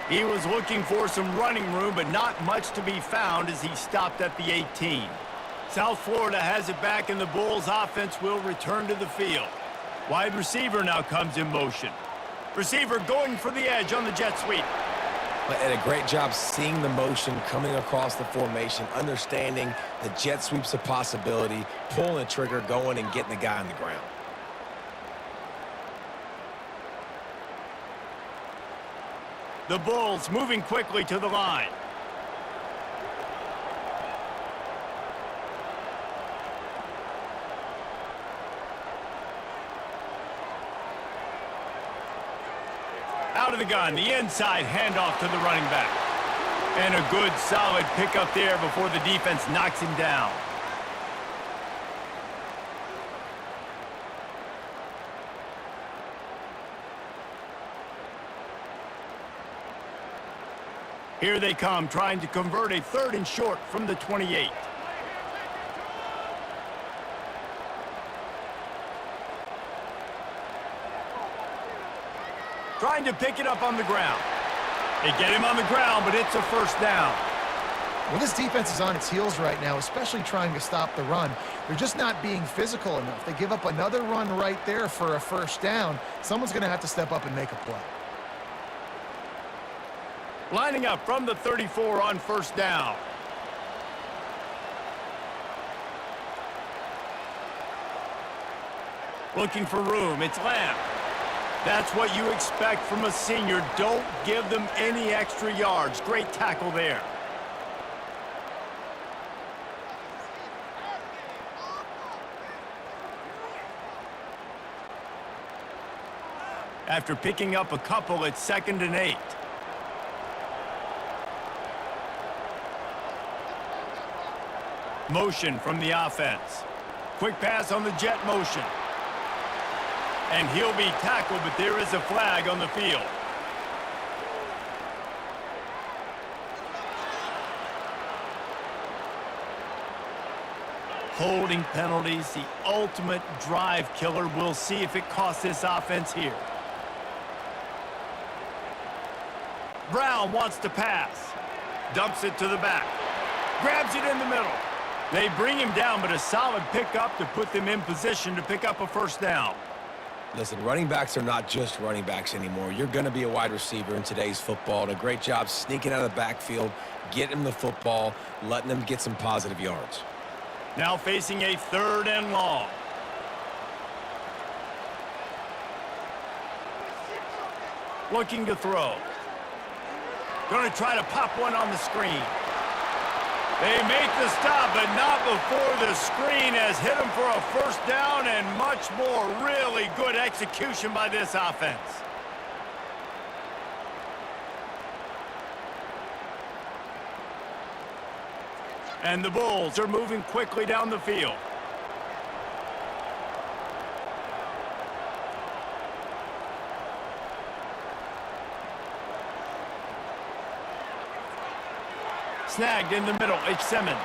He was looking for some running room, but not much to be found as he stopped at the 18. South Florida has it back, and the Bulls offense will return to the field. Wide receiver now comes in motion. Receiver going for the edge on the jet sweep. And a great job seeing the motion coming across the formation, understanding the jet sweep's a possibility, pulling the trigger, going and getting the guy on the ground. The Bulls moving quickly to the line. Out of the gun, the inside handoff to the running back. And a good, solid pickup there before the defense knocks him down. Here they come, trying to convert a 3rd and short from the 28. Trying to pick it up on the ground. They get him on the ground, but it's a 1st down. Well, this defense is on its heels right now, especially trying to stop the run. They're just not being physical enough. They give up another run right there for a 1st down. Someone's going to have to step up and make a play. Lining up from the 34 on 1st down. Looking for room. It's Lamb. That's what you expect from a senior. Don't give them any extra yards. Great tackle there. After picking up a couple, it's 2nd and 8. Motion from the offense. Quick pass on the jet motion. And he'll be tackled, but there is a flag on the field. Holding penalties, the ultimate drive killer. We'll see if it costs this offense here. Brown wants to pass. Dumps it to the back. Grabs it in the middle. They bring him down, but a solid pickup to put them in position to pick up a 1st down. Listen, running backs are not just running backs anymore. You're going to be a wide receiver in today's football. And a great job sneaking out of the backfield, getting them the football, letting them get some positive yards. Now facing a 3rd and long. Looking to throw. Going to try to pop one on the screen. They make the stop, but not before the screen has hit them for a first down and much more. Really good execution by this offense. And the Bulls are moving quickly down the field. Snagged in the middle, it's Simmons.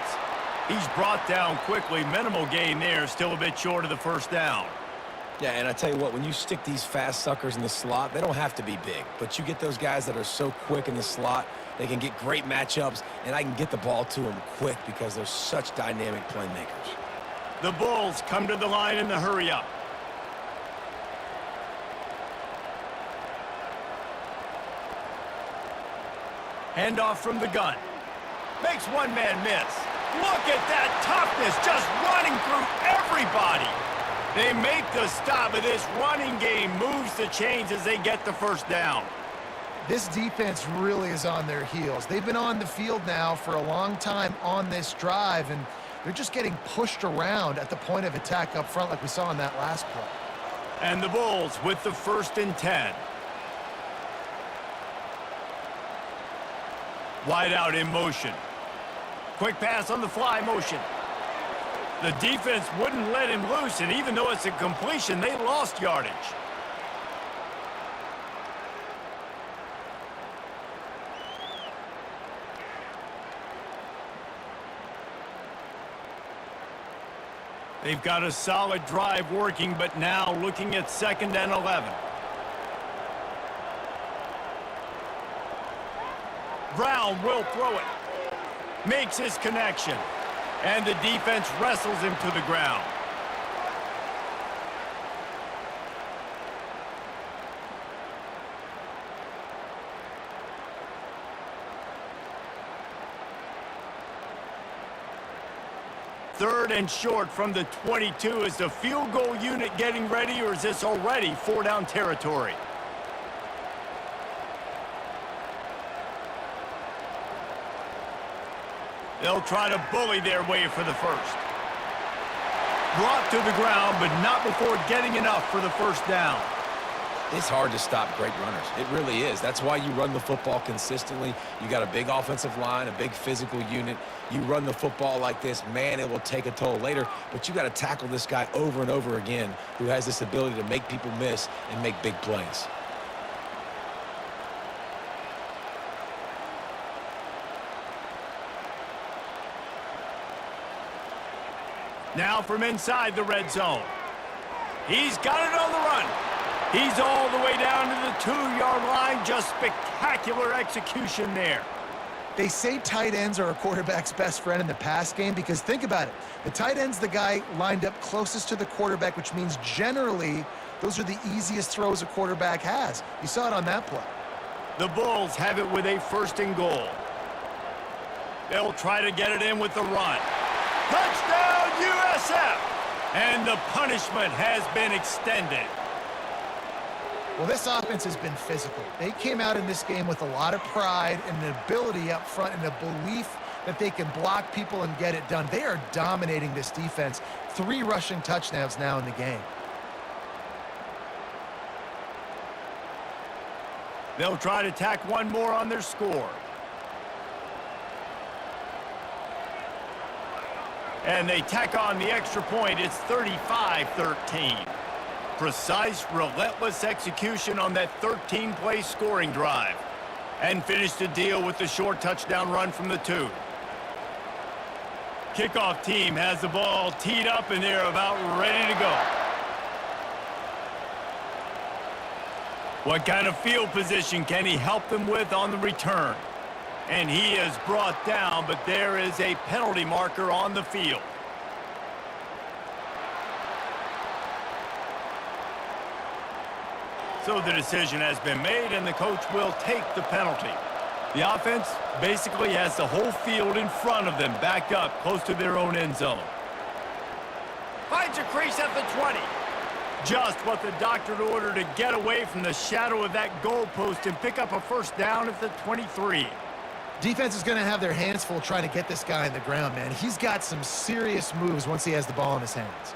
He's brought down quickly. Minimal gain there, still a bit short of the first down. Yeah, and I tell you what, when you stick these fast suckers in the slot, they don't have to be big. But you get those guys that are so quick in the slot, they can get great matchups, and I can get the ball to them quick because they're such dynamic playmakers. The Bulls come to the line in the hurry-up. Handoff from the gun. Makes one man miss. Look at that toughness, just running through everybody. They make the stop, but this running game moves the chains as they get the first down. This defense really is on their heels. They've been on the field now for a long time on this drive, and they're just getting pushed around at the point of attack up front like we saw in that last play. And the Bulls with the 1st and 10. Wide out in motion. Quick pass on the fly motion. The defense wouldn't let him loose, and even though it's a completion, they lost yardage. They've got a solid drive working, but now looking at 2nd and 11. Brown will throw it. Makes his connection. And the defense wrestles him to the ground. Third and short from the 22. Is the field goal unit getting ready, or is this already 4-down territory? They'll try to bully their way for the first. Brought to the ground, but not before getting enough for the first down. It's hard to stop great runners. It really is. That's why you run the football consistently. You got a big offensive line, a big physical unit. You run the football like this, man, it will take a toll later. But you got to tackle this guy over and over again who has this ability to make people miss and make big plays. Now from inside the red zone. He's got it on the run. He's all the way down to the 2-yard line. Just spectacular execution there. They say tight ends are a quarterback's best friend in the pass game because think about it. The tight end's the guy lined up closest to the quarterback, which means generally those are the easiest throws a quarterback has. You saw it on that play. The Bulls have it with a 1st and goal. They'll try to get it in with the run. Touchdown, USF! And the punishment has been extended. Well, this offense has been physical. They came out in this game with a lot of pride and an ability up front and a belief that they can block people and get it done. They are dominating this defense. 3 rushing touchdowns now in the game. They'll try to tack one more on their score. And they tack on the extra point. It's 35-13. Precise, relentless execution on that 13-play scoring drive. And finished the deal with the short touchdown run from the 2. Kickoff team has the ball teed up, and they're about ready to go. What kind of field position can he help them with on the return? And he is brought down, but there is a penalty marker on the field. So the decision has been made, and the coach will take the penalty. The offense basically has the whole field in front of them, backed up close to their own end zone. Finds a crease at the 20. Just what the doctor ordered to get away from the shadow of that goalpost and pick up a first down at the 23. Defense is going to have their hands full trying to get this guy in the ground, man. He's got some serious moves once he has the ball in his hands.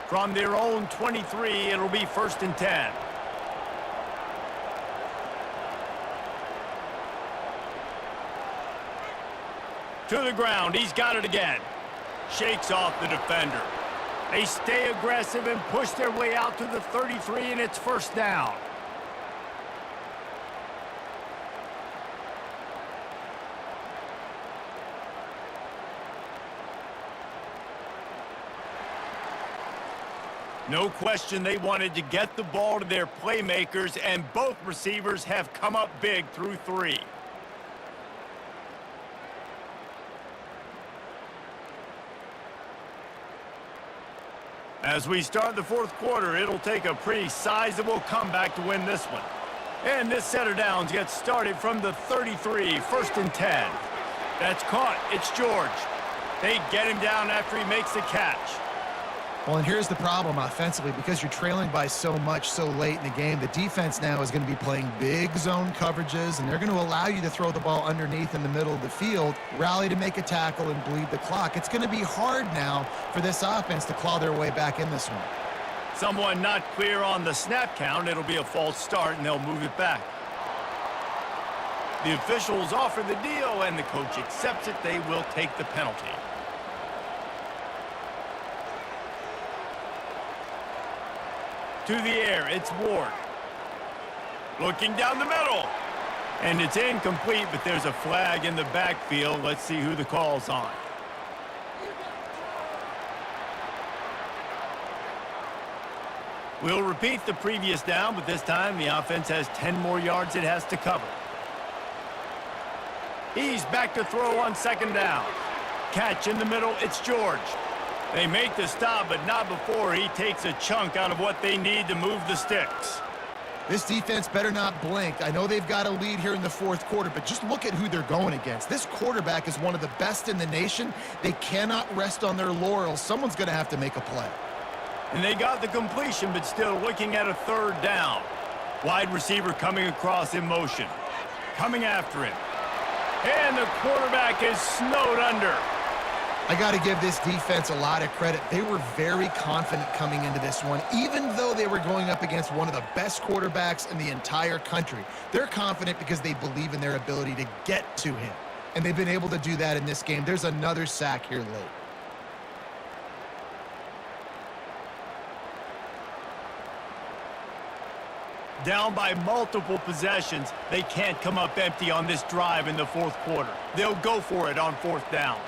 From their own 23, it'll be 1st and 10. To the ground, he's got it again. Shakes off the defender. They stay aggressive and push their way out to the 33, and it's 1st down. No question they wanted to get the ball to their playmakers, and both receivers have come up big through 3. As we start the 4th quarter, it'll take a pretty sizable comeback to win this one. And this set of downs gets started from the 33, 1st and 10. That's caught. It's George. They get him down after he makes the catch. Well, and here's the problem offensively. Because you're trailing by so much so late in the game, the defense now is going to be playing big zone coverages, and they're going to allow you to throw the ball underneath in the middle of the field, rally to make a tackle, and bleed the clock. It's going to be hard now for this offense to claw their way back in this one. Someone not clear on the snap count. It'll be a false start, and they'll move it back. The officials offer the deal, and the coach accepts it. They will take the penalty. To the air, it's Ward. Looking down the middle. And it's incomplete, but there's a flag in the backfield. Let's see who the call's on. We'll repeat the previous down, but this time the offense has 10 more yards it has to cover. He's back to throw on 2nd down. Catch in the middle, it's George. They make the stop, but not before he takes a chunk out of what they need to move the sticks. This defense better not blink. I know they've got a lead here in the 4th quarter, but just look at who they're going against. This quarterback is one of the best in the nation. They cannot rest on their laurels. Someone's going to have to make a play. And they got the completion, but still looking at a 3rd down. Wide receiver coming across in motion. Coming after him. And the quarterback is snowed under. I got to give this defense a lot of credit. They were very confident coming into this one, even though they were going up against one of the best quarterbacks in the entire country. They're confident because they believe in their ability to get to him, and they've been able to do that in this game. There's another sack here late. Down by multiple possessions, they can't come up empty on this drive in the 4th quarter. They'll go for it on 4th down.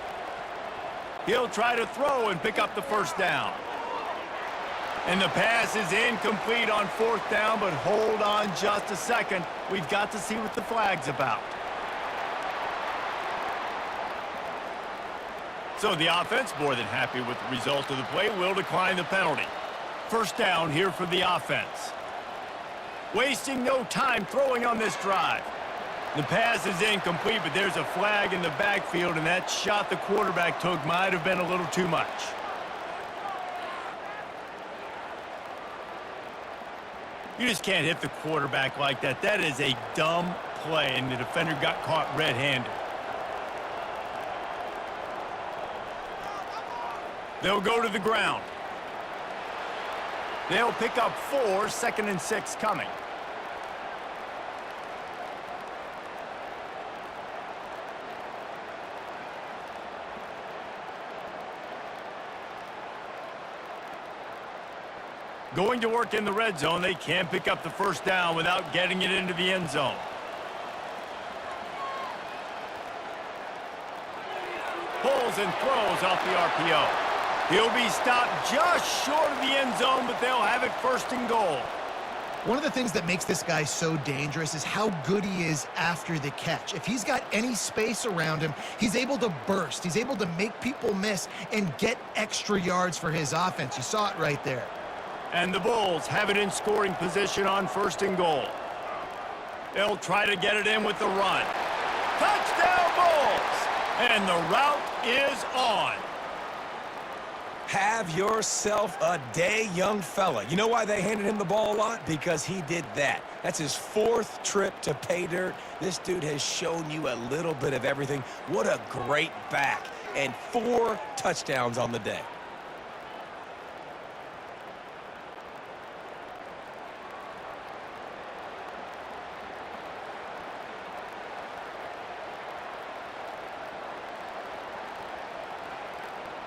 He'll try to throw and pick up the 1st down. And the pass is incomplete on 4th down, but hold on just a second. We've got to see what the flag's about. So the offense, more than happy with the result of the play, will decline the penalty. 1st down here for the offense. Wasting no time throwing on this drive. The pass is incomplete, but there's a flag in the backfield, and that shot the quarterback took might have been a little too much. You just can't hit the quarterback like that. That is a dumb play, and the defender got caught red-handed. They'll go to the ground. They'll pick up 4, 2nd and 6 coming. Going to work in the red zone, they can't pick up the 1st down without getting it into the end zone. Pulls and throws off the RPO. He'll be stopped just short of the end zone, but they'll have it 1st and goal. One of the things that makes this guy so dangerous is how good he is after the catch. If he's got any space around him, he's able to burst. He's able to make people miss and get extra yards for his offense. You saw it right there. And the Bulls have it in scoring position on 1st and goal. They'll try to get it in with the run. Touchdown, Bulls! And the route is on. Have yourself a day, young fella. You know why they handed him the ball a lot? Because he did that. That's his 4th trip to pay dirt. This dude has shown you a little bit of everything. What a great back. And 4 touchdowns on the day.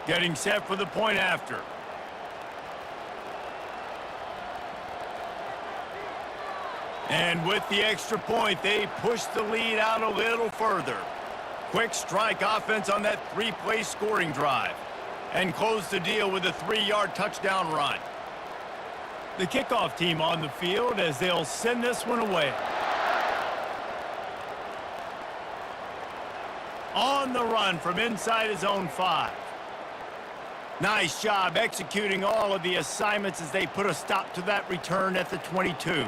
Getting set for the point after. And with the extra point, they push the lead out a little further. Quick strike offense on that 3-play scoring drive. And close the deal with a 3-yard touchdown run. The kickoff team on the field as they'll send this one away. On the run from inside his own 5. Nice job executing all of the assignments as they put a stop to that return at the 22.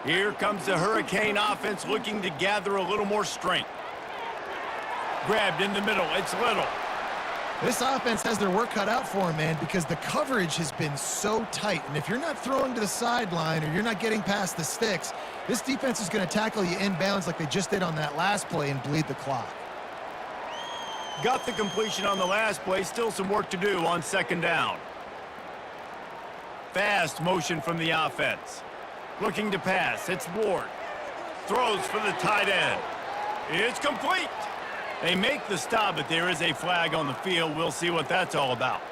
Here comes the Hurricane offense looking to gather a little more strength. Grabbed in the middle, it's Little. This offense has their work cut out for them, man, because the coverage has been so tight. And if you're not throwing to the sideline or you're not getting past the sticks, this defense is going to tackle you inbounds like they just did on that last play and bleed the clock. Got the completion on the last play. Still some work to do on 2nd down. Fast motion from the offense. Looking to pass. It's Ward. Throws for the tight end. It's complete. They make the stop, but there is a flag on the field. We'll see what that's all about.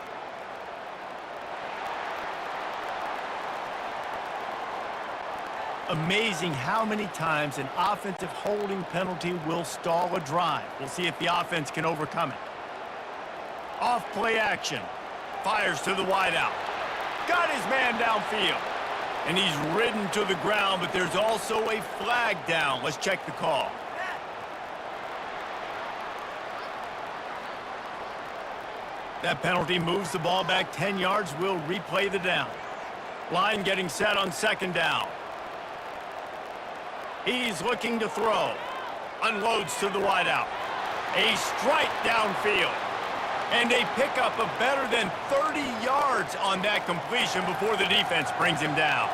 Amazing how many times an offensive holding penalty will stall a drive. We'll see if the offense can overcome it. Off play action. Fires to the wideout. Got his man downfield. And he's ridden to the ground, but there's also a flag down. Let's check the call. That penalty moves the ball back 10 yards. We'll replay the down. Line getting set on 2nd down. He's looking to throw. Unloads to the wideout. A strike downfield. And a pickup of better than 30 yards on that completion before the defense brings him down.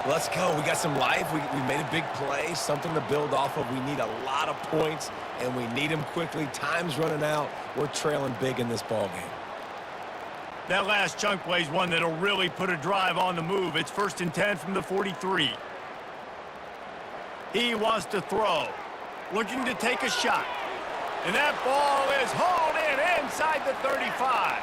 Let's go. We got some life. We made a big play, something to build off of. We need a lot of points, and we need them quickly. Time's running out. We're trailing big in this ball game. That last chunk play is one that'll really put a drive on the move. It's 1st and 10 from the 43. He wants to throw. Looking to take a shot. And that ball is hauled in inside the 35.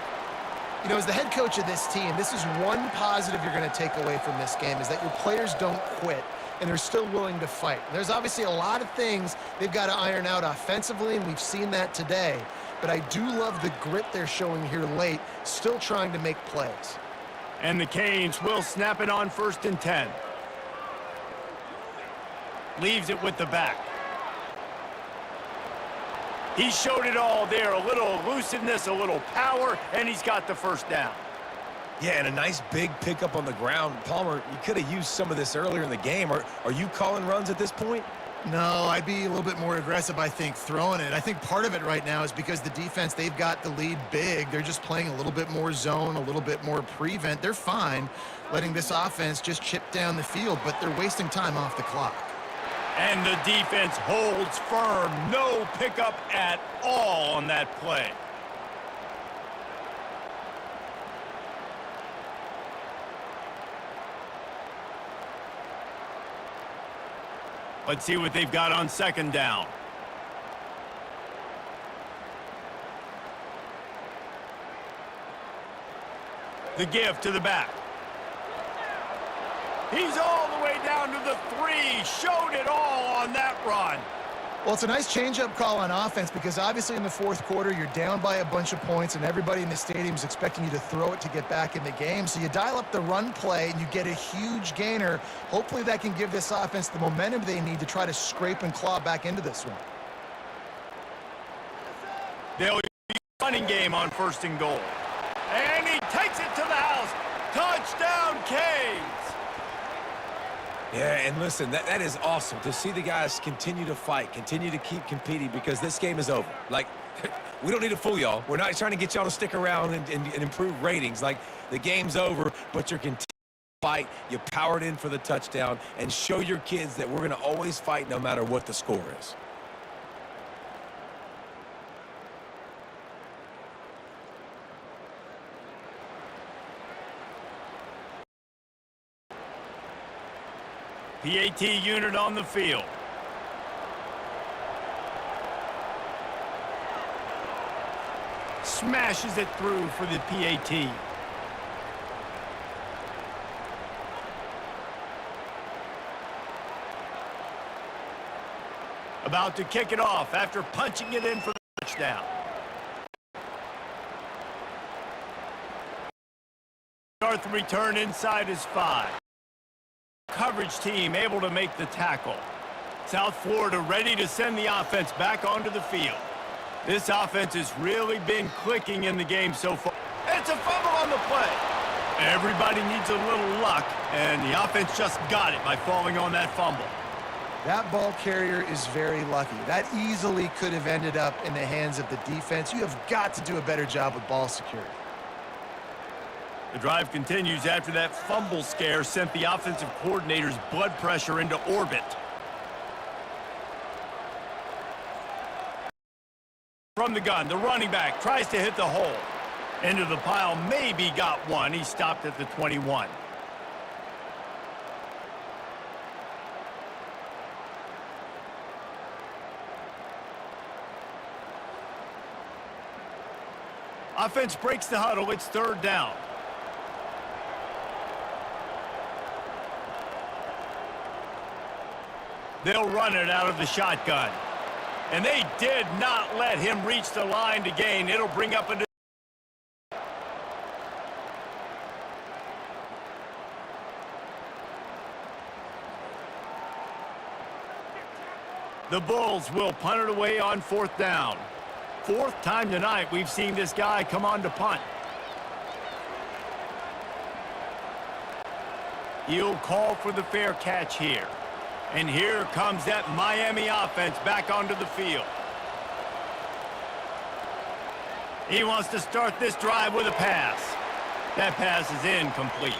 You know, as the head coach of this team, this is one positive you're going to take away from this game, is that your players don't quit, and they're still willing to fight. There's obviously a lot of things they've got to iron out offensively, and we've seen that today. But I do love the grit they're showing here late, still trying to make plays. And the Canes will snap it on 1st and 10. Leaves it with the back. He showed it all there. A little elusiveness, a little power, and he's got the 1st down. Yeah, and a nice big pickup on the ground. Palmer, you could have used some of this earlier in the game. Are you calling runs at this point? No, I'd be a little bit more aggressive, I think, throwing it. I think part of it right now is because the defense, they've got the lead big. They're just playing a little bit more zone, a little bit more prevent. They're fine letting this offense just chip down the field, but they're wasting time off the clock. And the defense holds firm. No pickup at all on that play. Let's see what they've got on 2nd down. The give to the back. He's all the way down to the 3. Showed it all on that run. Well, it's a nice change-up call on offense because obviously in the 4th quarter, you're down by a bunch of points and everybody in the stadium is expecting you to throw it to get back in the game. So you dial up the run play and you get a huge gainer. Hopefully that can give this offense the momentum they need to try to scrape and claw back into this one. They'll use the running game on 1st and goal. And he takes it to the house. Touchdown, Canes. Yeah, and listen, that is awesome to see the guys continue to fight, continue to keep competing because this game is over. Like, we don't need to fool y'all. We're not trying to get y'all to stick around and improve ratings. Like, the game's over, but you're continuing to fight. You powered in for the touchdown and show your kids that we're going to always fight no matter what the score is. PAT unit on the field. Smashes it through for the PAT. About to kick it off after punching it in for the touchdown. Start the return inside his 5. Coverage team able to make the tackle. South Florida ready to send the offense back onto the field. This offense has really been clicking in the game so far. It's a fumble on the play. Everybody needs a little luck, and the offense just got it by falling on that fumble. That ball carrier is very lucky. That easily could have ended up in the hands of the defense. You have got to do a better job with ball security. The drive continues after that fumble scare sent the offensive coordinator's blood pressure into orbit. From the gun, the running back tries to hit the hole. Into the pile, maybe got one. He stopped at the 21. Offense breaks the huddle. It's 3rd down. They'll run it out of the shotgun. And they did not let him reach the line to gain. It'll bring up a... The Bulls will punt it away on 4th down. 4th time tonight we've seen this guy come on to punt. He'll call for the fair catch here. And here comes that Miami offense back onto the field. He wants to start this drive with a pass. That pass is incomplete.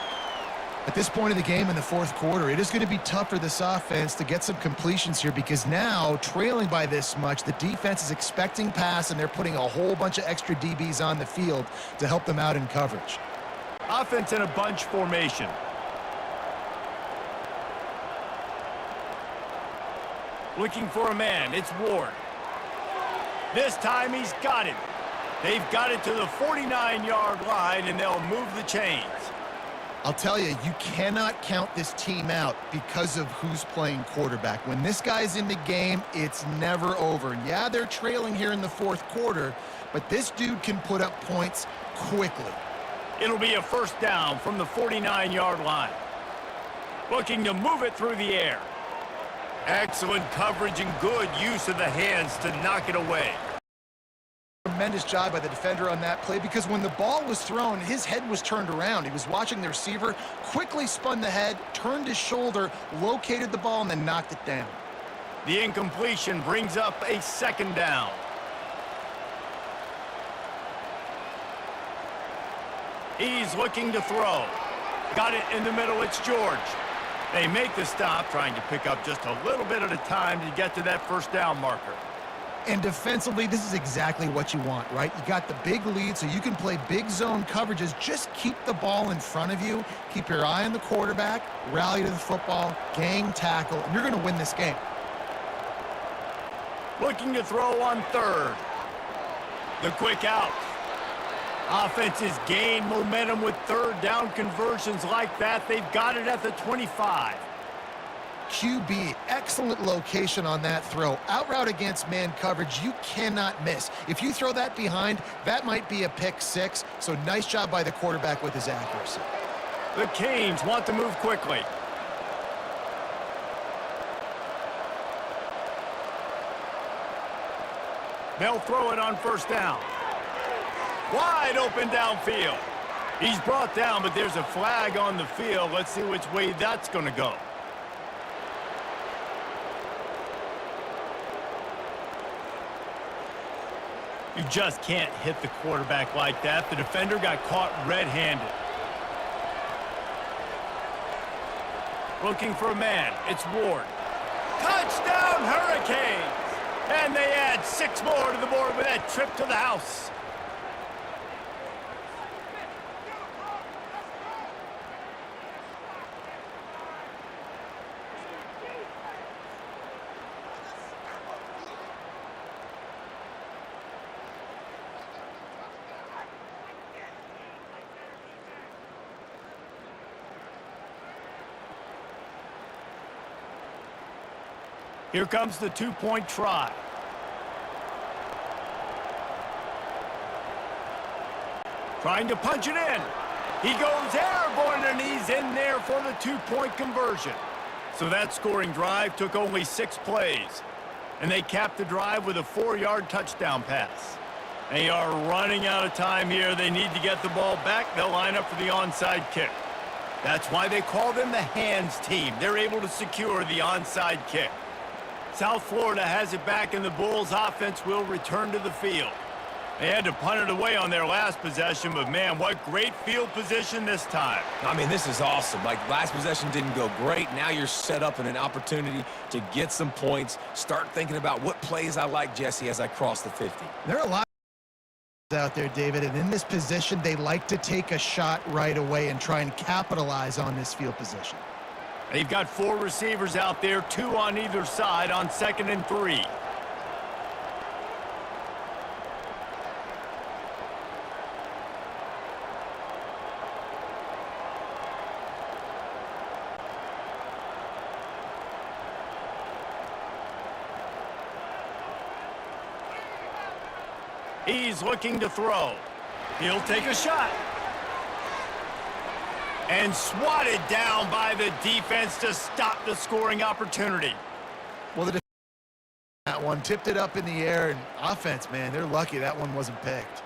At this point of the game in the 4th quarter, it is going to be tough for this offense to get some completions here because now, trailing by this much, the defense is expecting pass and they're putting a whole bunch of extra DBs on the field to help them out in coverage. Offense in a bunch formation. Looking for a man. It's Ward. This time he's got him. They've got it to the 49-yard line, and they'll move the chains. I'll tell you, you cannot count this team out because of who's playing quarterback. When this guy's in the game, it's never over. And yeah, they're trailing here in the 4th quarter, but this dude can put up points quickly. It'll be a 1st down from the 49-yard line. Looking to move it through the air. Excellent coverage and good use of the hands to knock it away. Tremendous job by the defender on that play because when the ball was thrown, his head was turned around. He was watching the receiver, quickly spun the head, turned his shoulder, located the ball, and then knocked it down. The incompletion brings up a 2nd down. He's looking to throw. Got it in the middle. It's George. They make the stop, trying to pick up just a little bit at a time to get to that 1st down marker. And defensively, this is exactly what you want, right? You got the big lead, so you can play big zone coverages. Just keep the ball in front of you. Keep your eye on the quarterback, rally to the football, gang tackle, and you're going to win this game. Looking to throw on 3rd. The quick out. Offenses gain momentum with 3rd down conversions like that. They've got it at the 25. QB, excellent location on that throw. Out route against man coverage, you cannot miss. If you throw that behind, that might be a pick 6. So nice job by the quarterback with his accuracy. The Canes want to move quickly. They'll throw it on 1st down. Wide open downfield. He's brought down, but there's a flag on the field. Let's see which way that's going to go. You just can't hit the quarterback like that. The defender got caught red-handed. Looking for a man. It's Ward. Touchdown, Hurricanes! And they add 6 more to the board with that trip to the house. Here comes the 2-point try. Trying to punch it in. He goes airborne, and he's in there for the 2-point conversion. So that scoring drive took only 6 plays. And they capped the drive with a 4-yard touchdown pass. They are running out of time here. They need to get the ball back. They'll line up for the onside kick. That's why they call them the hands team. They're able to secure the onside kick. South Florida has it back, and the Bulls offense will return to the field. They had to punt it away on their last possession, but man, what great field position this time. I mean, this is awesome. Like, last possession didn't go great. Now you're set up in an opportunity to get some points. Start thinking about what plays I like, Jesse, as I cross the 50. There are a lot out there, David, and in this position, they like to take a shot right away and try and capitalize on this field position. They've got 4 receivers out there, 2 on either side on 2nd and 3. He's looking to throw. He'll take a shot. And swatted down by the defense to stop the scoring opportunity. Well, that one tipped it up in the air, and offense, man, they're lucky that one wasn't picked.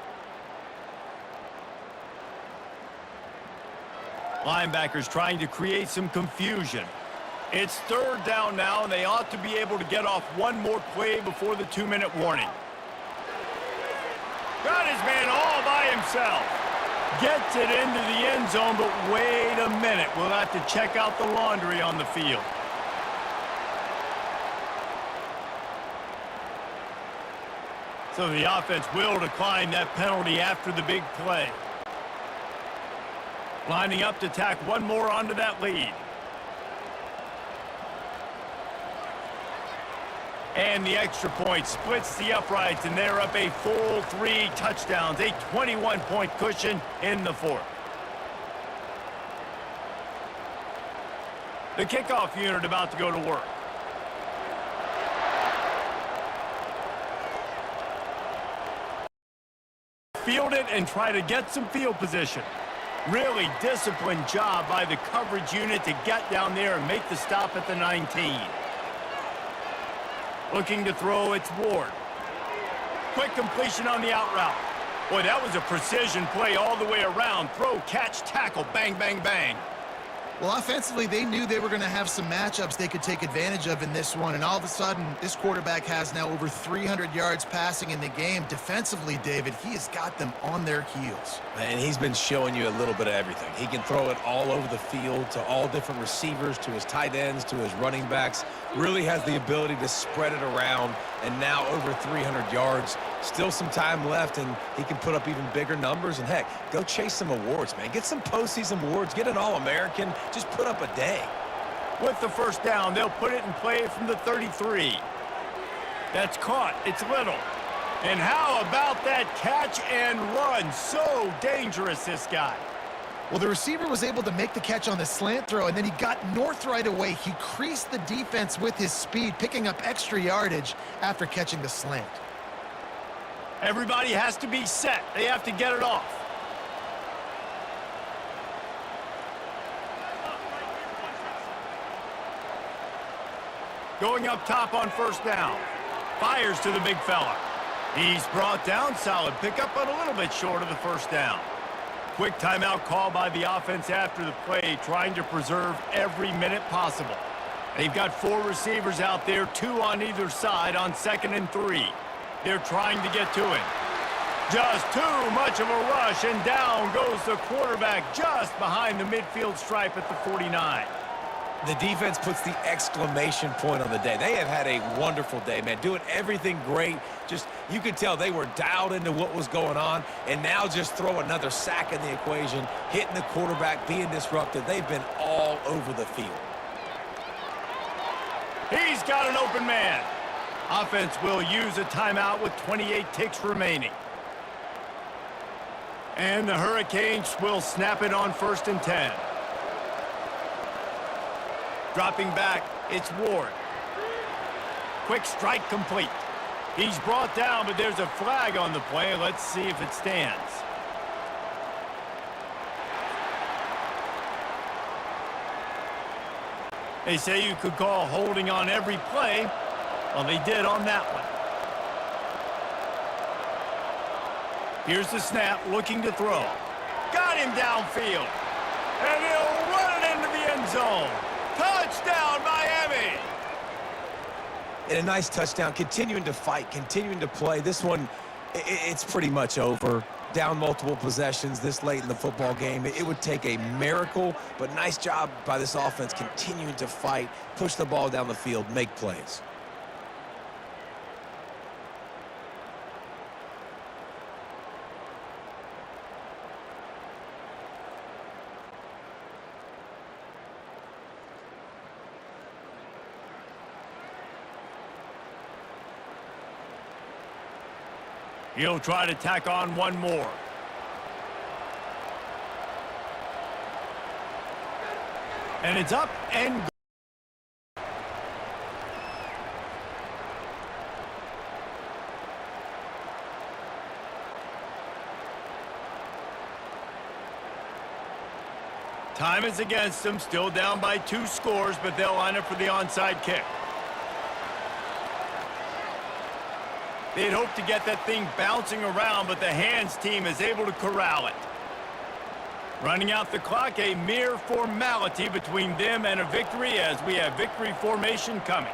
Linebackers trying to create some confusion. It's 3rd down now, and they ought to be able to get off one more play before the 2-minute warning. Got his man all by himself. Gets it into the end zone, but wait a minute. We'll have to check out the laundry on the field. So the offense will decline that penalty after the big play. Lining up to tack one more onto that lead. And the extra point splits the uprights, and they're up a full 3 touchdowns, a 21-point cushion in the 4th. The kickoff unit about to go to work. Field it and try to get some field position. Really disciplined job by the coverage unit to get down there and make the stop at the 19. Looking to throw, it's Ward. Quick completion on the out route. Boy, that was a precision play all the way around. Throw, catch, tackle, bang, bang, bang. Well, offensively, they knew they were going to have some matchups they could take advantage of in this one, and all of a sudden, this quarterback has now over 300 yards passing in the game. Defensively, David, he has got them on their heels. And he's been showing you a little bit of everything. He can throw it all over the field to all different receivers, to his tight ends, to his running backs. Really has the ability to spread it around, and now over 300 yards. Still some time left, and he can put up even bigger numbers. And, heck, go chase some awards, man. Get some postseason awards. Get an All-American. Just put up a day. With the 1st down, they'll put it in play from the 33. That's caught. It's Little. And how about that catch and run? So dangerous, this guy. Well, the receiver was able to make the catch on the slant throw, and then he got north right away. He creased the defense with his speed, picking up extra yardage after catching the slant. Everybody has to be set. They have to get it off. Going up top on 1st down. Fires to the big fella. He's brought down. Solid pickup, but a little bit short of the 1st down. Quick timeout call by the offense after the play, trying to preserve every minute possible. They've got 4 receivers out there, 2 on either side on 2nd and 3. They're trying to get to him. Just too much of a rush, and down goes the quarterback just behind the midfield stripe at the 49. The defense puts the exclamation point on the day. They have had a wonderful day, man, doing everything great. Just, you could tell they were dialed into what was going on, and now just throw another sack in the equation, hitting the quarterback, being disruptive. They've been all over the field. He's got an open man. Offense will use a timeout with 28 ticks remaining. And the Hurricanes will snap it on 1st and 10. Dropping back, it's Ward. Quick strike complete. He's brought down, but there's a flag on the play. Let's see if it stands. They say you could call holding on every play. Well, they did on that one. Here's the snap, looking to throw. Got him downfield. And he'll run it into the end zone. Touchdown, Miami! And a nice touchdown, continuing to fight, continuing to play. This one, it's pretty much over. Down multiple possessions this late in the football game. It would take a miracle, but nice job by this offense continuing to fight, push the ball down the field, make plays. He'll try to tack on one more. And it's up and go. Time is against them, still down by 2 scores, but they'll line up for the onside kick. They'd hoped to get that thing bouncing around, but the hands team is able to corral it. Running out the clock, a mere formality between them and a victory as we have victory formation coming.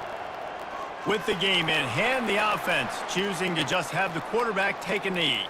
With the game in hand, the offense choosing to just have the quarterback take a knee.